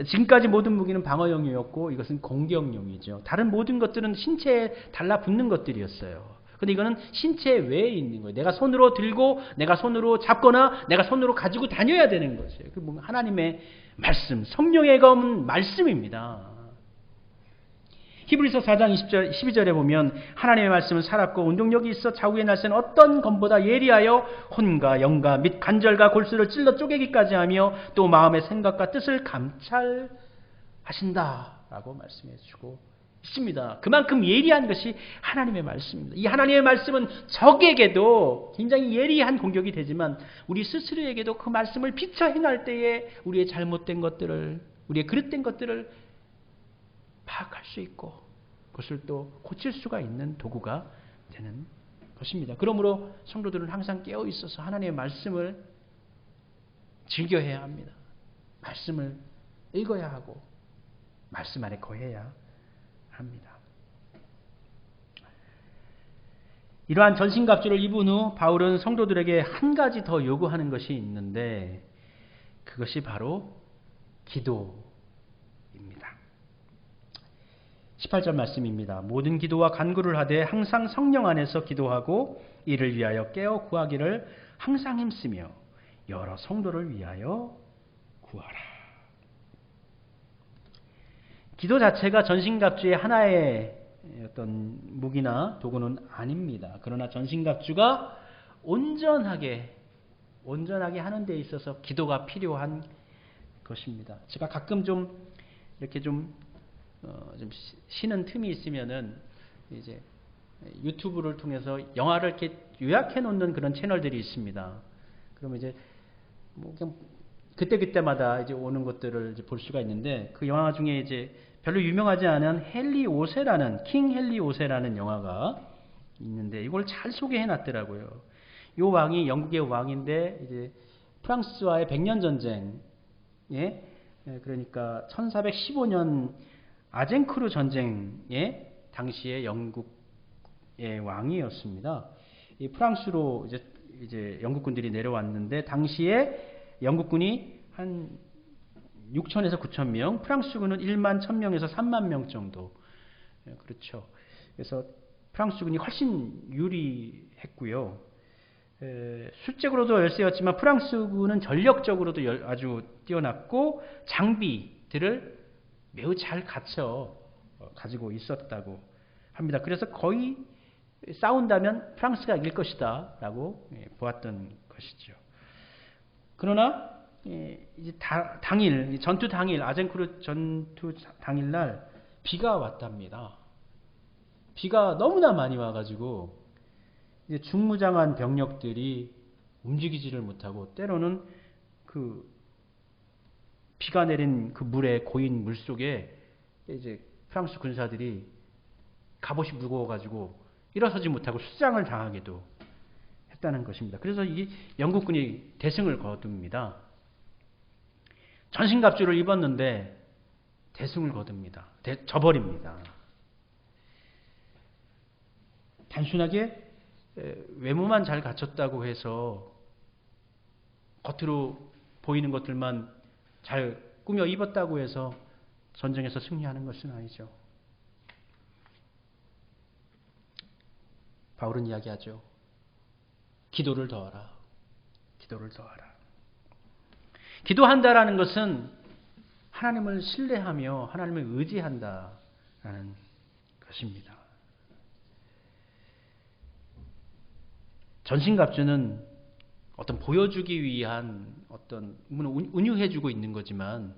S2: 지금까지 모든 무기는 방어용이었고 이것은 공격용이죠. 다른 모든 것들은 신체에 달라붙는 것들이었어요. 근데 이거는 신체 외에 있는 거예요. 내가 손으로 들고 내가 손으로 잡거나 내가 손으로 가지고 다녀야 되는 것이에요. 그 하나님의 말씀, 성령의 검은 말씀입니다. 히브리서 4장 12절에 보면 하나님의 말씀은 살았고 운동력이 있어 좌우의 날쌘 어떤 검보다 예리하여 혼과 영과 및 관절과 골수를 찔러 쪼개기까지 하며 또 마음의 생각과 뜻을 감찰하신다라고 말씀해 주고 있습니다. 그만큼 예리한 것이 하나님의 말씀입니다. 이 하나님의 말씀은 적에게도 굉장히 예리한 공격이 되지만 우리 스스로에게도 그 말씀을 비춰 행할 때에 우리의 잘못된 것들을, 우리의 그릇된 것들을 파악할 수 있고 그것을 또 고칠 수가 있는 도구가 되는 것입니다. 그러므로 성도들은 항상 깨어 있어서 하나님의 말씀을 즐겨해야 합니다. 말씀을 읽어야 하고 말씀 안에 거해야 합니다. 이러한 전신갑주를 입은 후 바울은 성도들에게 한 가지 더 요구하는 것이 있는데 그것이 바로 기도입니다. 18절 말씀입니다. 모든 기도와 간구를 하되 항상 성령 안에서 기도하고 이를 위하여 깨어 구하기를 항상 힘쓰며 여러 성도를 위하여 구하라. 기도 자체가 전신갑주의 하나의 어떤 무기나 도구는 아닙니다. 그러나 전신갑주가 온전하게 하는 데 있어서 기도가 필요한 것입니다. 제가 가끔 이렇게 좀 쉬는 tum이 있으면은 이제 유튜브를 통해서 영화를 이렇게 요약해 놓는 그런 채널들이 있습니다. 그러면 이제 그냥 그때마다 이제 오는 것들을 이제 볼 수가 있는데 그 영화 중에 이제 별로 유명하지 않은 킹 헨리 5세라는 영화가 있는데 이걸 잘 소개해 놨더라고요. 이 왕이 영국의 왕인데 이제 프랑스와의 100년 전쟁에 그러니까 1415년 아젠크루 전쟁에 당시에 영국의 왕이었습니다. 이 프랑스로 이제 영국군들이 내려왔는데 당시에 영국군이 한 6천에서 9천 명, 프랑스군은 1만 1,000명에서 3만 명 정도. 그렇죠. 그래서 프랑스군이 훨씬 유리했고요. 수적으로도 열세였지만 프랑스군은 전력적으로도 아주 뛰어났고 장비들을 매우 잘 가지고 있었다고 합니다. 그래서 거의 싸운다면 프랑스가 이길 것이다 라고 보았던 것이죠. 그러나 이제 전투 당일 아젠크루 전투 당일날 비가 왔답니다. 비가 너무나 많이 와가지고 이제 중무장한 병력들이 움직이지를 못하고 때로는 그 비가 내린 그 고인 물 속에 이제 프랑스 군사들이 갑옷이 무거워가지고 일어서지 못하고 수장을 당하기도 했다는 것입니다. 그래서 이 영국군이 대승을 거둡니다. 전신갑주를 입었는데 대승을 거둡니다. 저버립니다. 단순하게 외모만 잘 갖췄다고 해서 겉으로 보이는 것들만 잘 꾸며 입었다고 해서 전쟁에서 승리하는 것은 아니죠. 바울은 이야기하죠. 기도를 더하라. 기도를 더하라. 기도한다라는 것은 하나님을 신뢰하며 하나님을 의지한다라는 것입니다. 전신갑주는 어떤 보여주기 위한 어떤 운유해주고 있는 거지만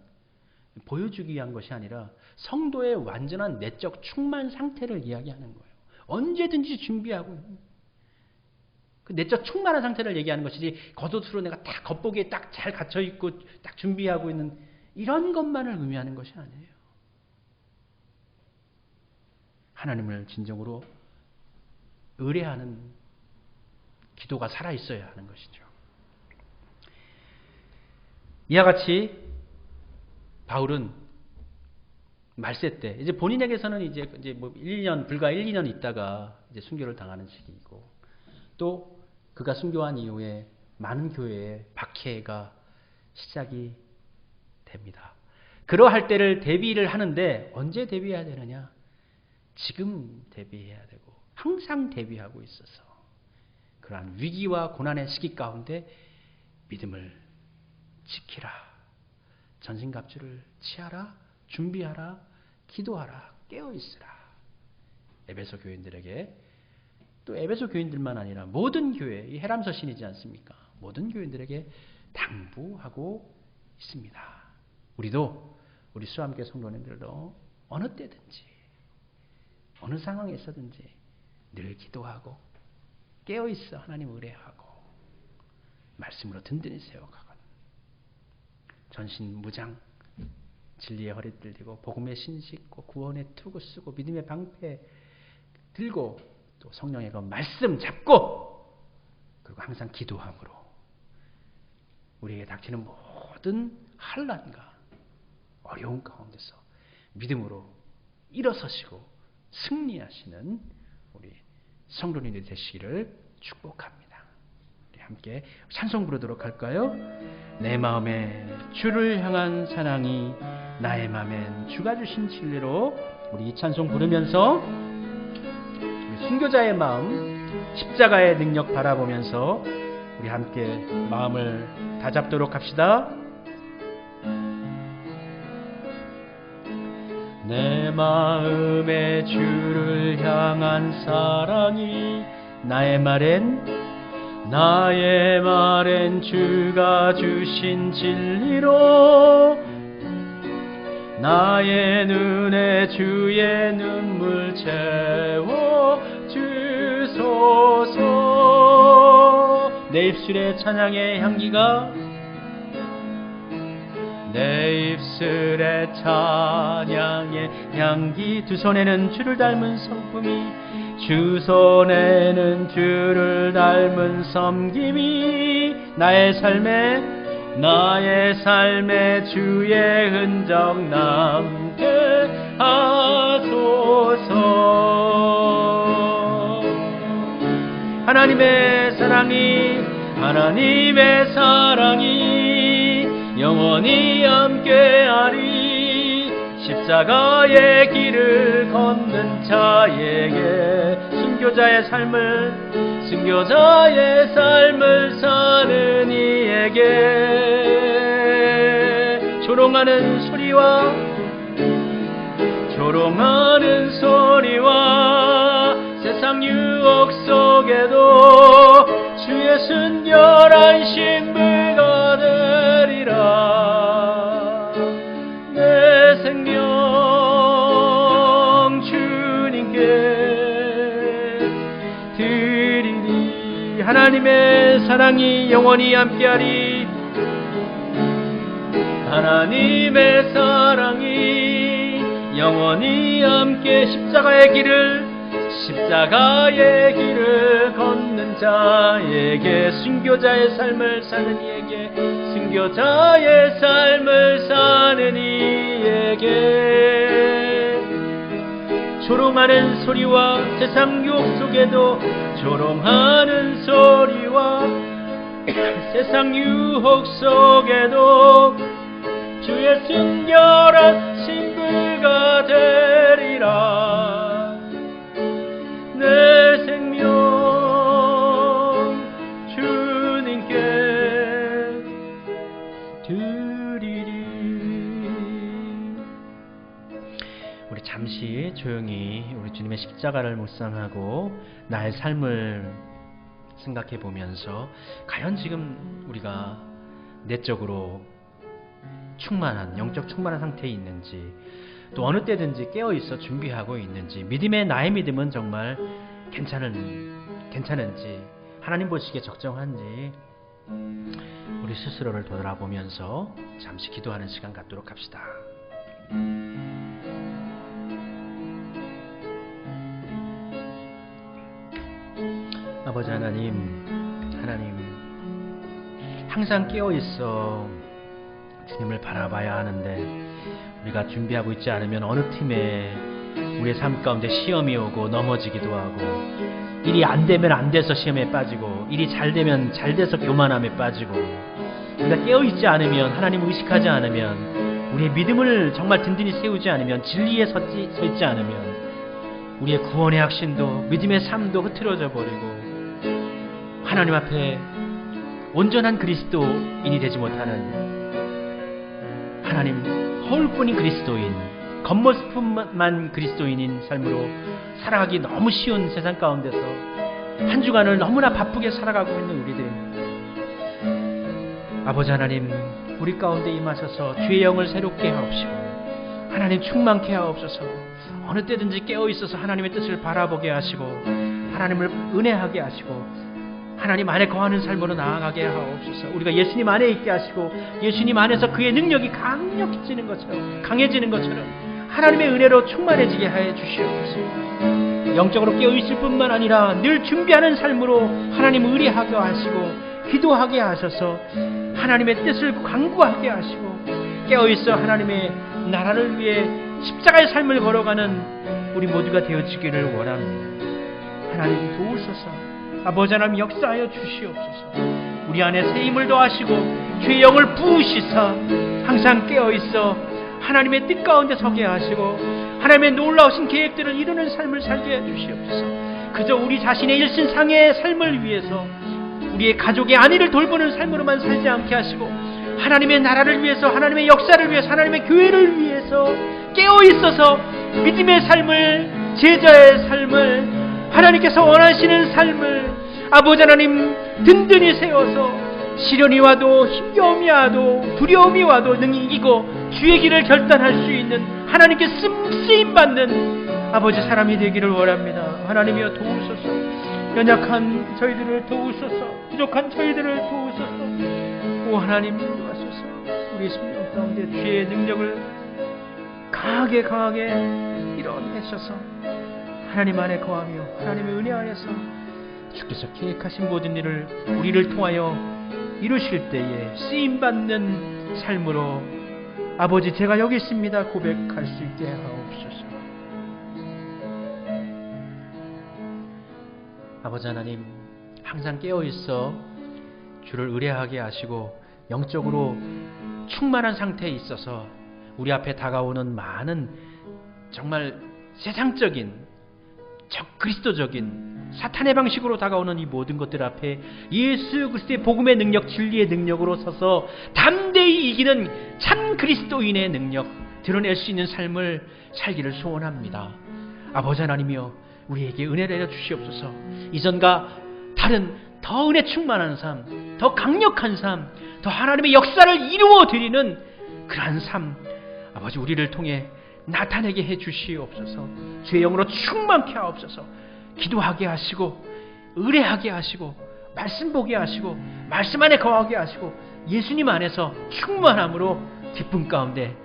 S2: 보여주기 위한 것이 아니라 성도의 완전한 내적 충만 상태를 이야기하는 거예요. 언제든지 준비하고 그 내적 충만한 상태를 얘기하는 것이지 겉옷으로 내가 딱 겉보기에 딱 잘 갇혀 있고 딱 준비하고 있는 이런 것만을 의미하는 것이 아니에요. 하나님을 진정으로 의뢰하는 기도가 살아 있어야 하는 것이죠. 이와 같이 바울은 말세 때 이제 본인에게서는 이제 뭐 1년 불과 1, 2년 있다가 이제 순교를 당하는 시기이고 또 그가 순교한 이후에 많은 교회에 박해가 시작이 됩니다. 그러할 때를 대비를 하는데 언제 대비해야 되느냐? 지금 대비해야 되고 항상 대비하고 있어서 그러한 위기와 고난의 시기 가운데 믿음을 지키라. 전신갑주를 취하라. 준비하라. 기도하라. 깨어있으라. 에베소 교인들에게 또 에베소 교인들만 아니라 모든 교회, 이 해람서신이지 않습니까? 모든 교인들에게 당부하고 있습니다. 우리도 우리 수함교회 성도님들도 어느 때든지 어느 상황에 있어든지 늘 기도하고 깨어있어 하나님 의뢰하고 말씀으로 든든히 세워가건 전신 무장 진리의 허리띠를 들고 복음의 신씻고 구원의 투구 쓰고 믿음의 방패 들고 또 성령의 그 말씀 잡고 그리고 항상 기도함으로 우리에게 닥치는 모든 환난과 어려운 가운데서 믿음으로 일어서시고 승리하시는 우리 성도님들이 되시기를 축복합니다. 우리 함께 찬송 부르도록 할까요? 내 마음에 주를 향한 사랑이 나의 마음엔 주가 주신 진리로 우리 이 찬송 부르면서 우리 순교자의 마음 십자가의 능력 바라보면서 우리 함께 마음을 다잡도록 합시다. 내 마음에 주를 향한 사랑이 나의 말엔 주가 주신 진리로 나의 눈에 주의 눈물 채워 주소서. 내 입술에 찬양의 향기가 내 입술에 찬양의 향기 두 손에는 주를 닮은 성품이 주 손에는 주를 닮은 섬김이 나의 삶에 주의 흔적 남게 하소서. 하나님의 사랑이 영원히 함께하리. 십자가의 길을 걷는 자에게 순교자의 삶을 사는 이에게 조롱하는 소리와 세상 유혹 속에도 주의 순결한 신부가 되리라. 내 생명 주님께 드리리. 하나님의 사랑이 영원히 함께하리. 하나님의 사랑이 영원히 함께 십자가의 길을 걷는 자에게 순교자의 삶을 사는 이에게 내게 조롱하는 소리와 세상 유혹 속에도 조롱하는 소리와 세상 유혹 속에도 주의 순결한 신부가 되리라. 내 생명 주님께 드리리. 우리 잠시 조용히 우리 주님의 십자가를 묵상하고 나의 삶을 생각해 보면서 과연 지금 우리가 내적으로 충만한, 영적 충만한 상태에 있는지, 또 어느 때든지 깨어있어 준비하고 있는지, 나의 믿음은 정말 괜찮은지, 하나님 보시기에 적정한지 우리 스스로를 돌아보면서 잠시 기도하는 시간 갖도록 합시다. 아버지 하나님 항상 깨어있어 주님을 바라봐야 하는데 우리가 준비하고 있지 않으면 어느 틈에 우리의 삶 가운데 시험이 오고 넘어지기도 하고, 일이 안 되면 안 돼서 시험에 빠지고, 일이 잘 되면 잘 돼서 교만함에 빠지고, 우리가 깨어있지 않으면, 하나님을 의식하지 않으면, 우리의 믿음을 정말 든든히 세우지 않으면, 진리에 서 있지 않으면 우리의 구원의 확신도 믿음의 삶도 흐트러져 버리고 하나님 앞에 온전한 그리스도인이 되지 못하는, 하나님 허울뿐인 그리스도인, 겉모습만 그리스도인인 삶으로 살아가기 너무 쉬운 세상 가운데서 한 주간을 너무나 바쁘게 살아가고 있는 우리들입니다. 아버지 하나님, 우리 가운데 임하셔서 주의 영을 새롭게 하옵시고 하나님 충만케 하옵소서. 어느 때든지 깨어있어서 하나님의 뜻을 바라보게 하시고 하나님을 은혜하게 하시고 하나님 안에 거하는 삶으로 나아가게 하옵소서. 우리가 예수님 안에 있게 하시고 예수님 안에서 그의 능력이 강력해지는 것처럼, 강해지는 것처럼 하나님의 은혜로 충만해지게 하여 주시옵소서. 영적으로 깨어있을 뿐만 아니라 늘 준비하는 삶으로 하나님 의뢰하게 하시고 기도하게 하셔서 하나님의 뜻을 강구하게 하시고 깨어있어 하나님의 나라를 위해 십자가의 삶을 걸어가는 우리 모두가 되어지기를 원합니다. 하나님 도우소서. 아버지 하나님 역사하여 주시옵소서. 우리 안에 새 힘을 더하시고 주의 영을 부으시사 항상 깨어있어 하나님의 뜻 가운데 서게 하시고 하나님의 놀라우신 계획들을 이루는 삶을 살게 해주시옵소서. 그저 우리 자신의 일신상의 삶을 위해서 우리의 가족의 안위를 돌보는 삶으로만 살지 않게 하시고 하나님의 나라를 위해서, 하나님의 역사를 위해서, 하나님의 교회를 위해서 깨어있어서 믿음의 삶을, 제자의 삶을, 하나님께서 원하시는 삶을 아버지 하나님 든든히 세워서 시련이 와도 힘겨움이 와도 두려움이 와도 능히 이기고 주의 길을 결단할 수 있는 하나님께 쓰임받는 아버지 사람이 되기를 원합니다. 하나님이여 도우소서. 연약한 저희들을 도우소서. 부족한 저희들을 도우소서. 오 하나님 도와소서. 우리 심령 가운데 주의 능력을 강하게 이뤄내셔서 하나님 안에 거하며 하나님의 은혜 안에서 주께서 계획하신 모든 일을 우리를 통하여 이루실 때에 쓰임받는 삶으로 아버지 제가 여기 있습니다 고백할 수 있게 하옵소서. 아버지 하나님 항상 깨어있어 주를 의뢰하게 하시고 영적으로 충만한 상태에 있어서 우리 앞에 다가오는 많은 정말 세상적인 그리스도적인 사탄의 방식으로 다가오는 이 모든 것들 앞에 예수 그리스도의 복음의 능력, 진리의 능력으로 서서 담대히 이기는 참 그리스도인의 능력 드러낼 수 있는 삶을 살기를 소원합니다. 아버지 하나님이여 우리에게 은혜를 내려 주시옵소서. 이전과 다른 더 은혜 충만한 삶, 더 강력한 삶, 더 하나님의 역사를 이루어 드리는 그러한 삶 아버지 우리를 통해 나타내게 해 주시옵소서. 주의 영으로 충만케 하옵소서. 기도하게 하시고 의뢰하게 하시고 말씀 보게 하시고 말씀 안에 거하게 하시고 예수님 안에서 충만함으로 기쁨 가운데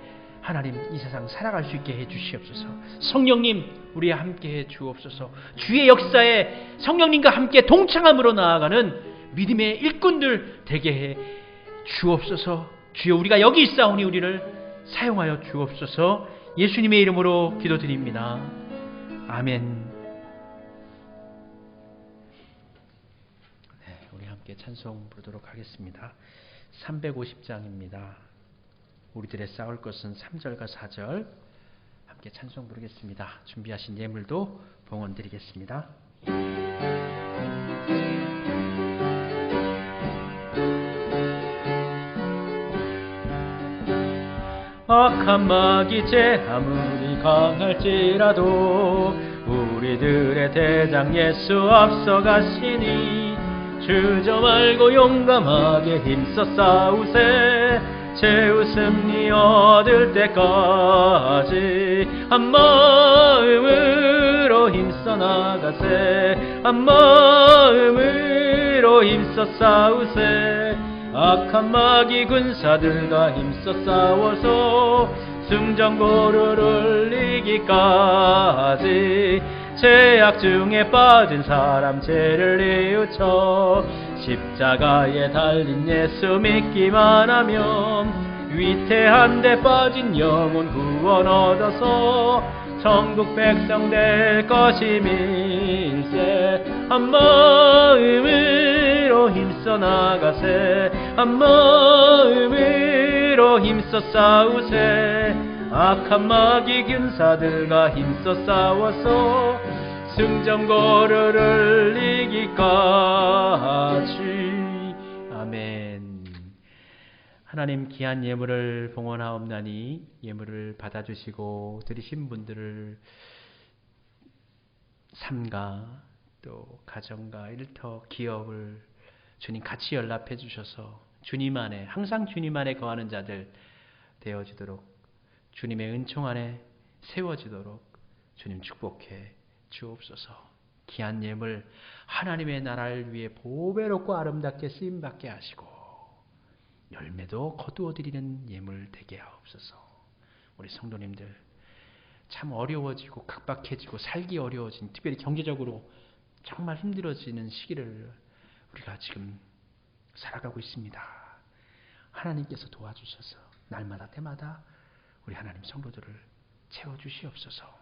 S2: 하나님 이 세상 살아갈 수 있게 해 주시옵소서. 성령님 우리와 함께 해 주옵소서. 주의 역사에 성령님과 함께 동창함으로 나아가는 믿음의 일꾼들 되게 해 주옵소서. 주여 우리가 여기 있사오니 우리를 사용하여 주옵소서. 예수님의 이름으로 기도드립니다. 아멘. 네, 우리 함께 찬송 부르도록 하겠습니다. 350장입니다. 우리들의 싸울 것은 3절과 4절 함께 찬송 부르겠습니다. 준비하신 예물도 봉헌 드리겠습니다. 악한 마귀 제 아무리 강할지라도 우리들의 대장 예수 앞서가시니 주저 말고 용감하게 힘써 싸우세. 최후 승리 얻을 때까지 한 마음으로 힘써 나가세. 한 마음으로 힘써 싸우세. 악한 마귀 군사들과 힘써 싸워서 승전고를 이기기까지 죄악 중에 빠진 사람 죄를 뉘우쳐 십자가에 달린 예수 믿기만 하면 위태한 데 빠진 영혼 구원 얻어서 천국 백성 될 것임일세. 한 마음으로 힘써 나가세. 한 마음으로 힘써 싸우세. 악한 마귀 군사들과 힘써 싸워서 승전고를 이기기까지. 아멘. 하나님 귀한 예물을 봉헌하옵나니 예물을 받아주시고 드리신 분들을 삶과 또 가정과 일터 기업을 주님 같이 연락해 주셔서 주님 안에 항상 주님 안에 거하는 자들 되어지도록 주님의 은총 안에 세워지도록 주님 축복해 주옵소서. 귀한 예물 하나님의 나라를 위해 보배롭고 아름답게 쓰임받게 하시고 열매도 거두어 드리는 예물 되게 하옵소서. 우리 성도님들 참 어려워지고 각박해지고 살기 어려워진, 특별히 경제적으로 정말 힘들어지는 시기를 우리가 지금 살아가고 있습니다. 하나님께서 도와주셔서 날마다 때마다 우리 하나님 성도들을 채워주시옵소서.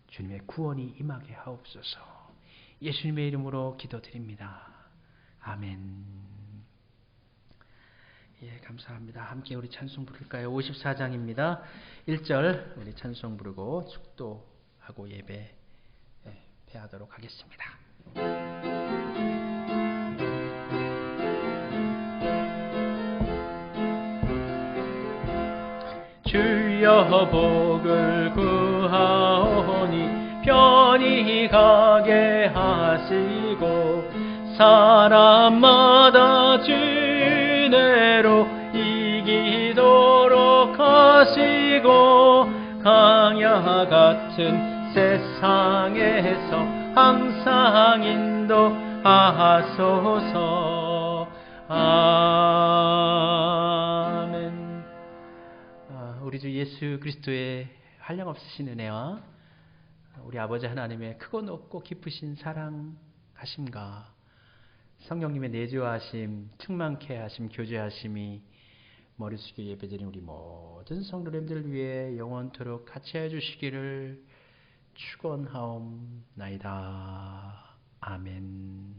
S2: 주님의 구원이 임하게 하옵소서. 예수님의 이름으로 기도드립니다. 아멘. 예, 감사합니다. 함께 우리 찬송 부를까요? 54장입니다. 1절 우리 찬송 부르고 축도하고 예배 패하도록 하겠습니다. 주여 복을 구하오니 편히 가게 하시고 사람마다 주내로 이기도록 하시고 강야 같은 세상에서 항상 인도하소서. 아멘. 우리 주 예수 그리스도의 한량없으신 은혜와 우리 아버지 하나님의 크고 높고 깊으신 사랑하심과 성령님의 내주하심, 충만케 하심, 교제하심이 머리 숙여 예배드린 우리 모든 성도님들 위해 영원토록 같이 해주시기를 축원하옵나이다. 아멘.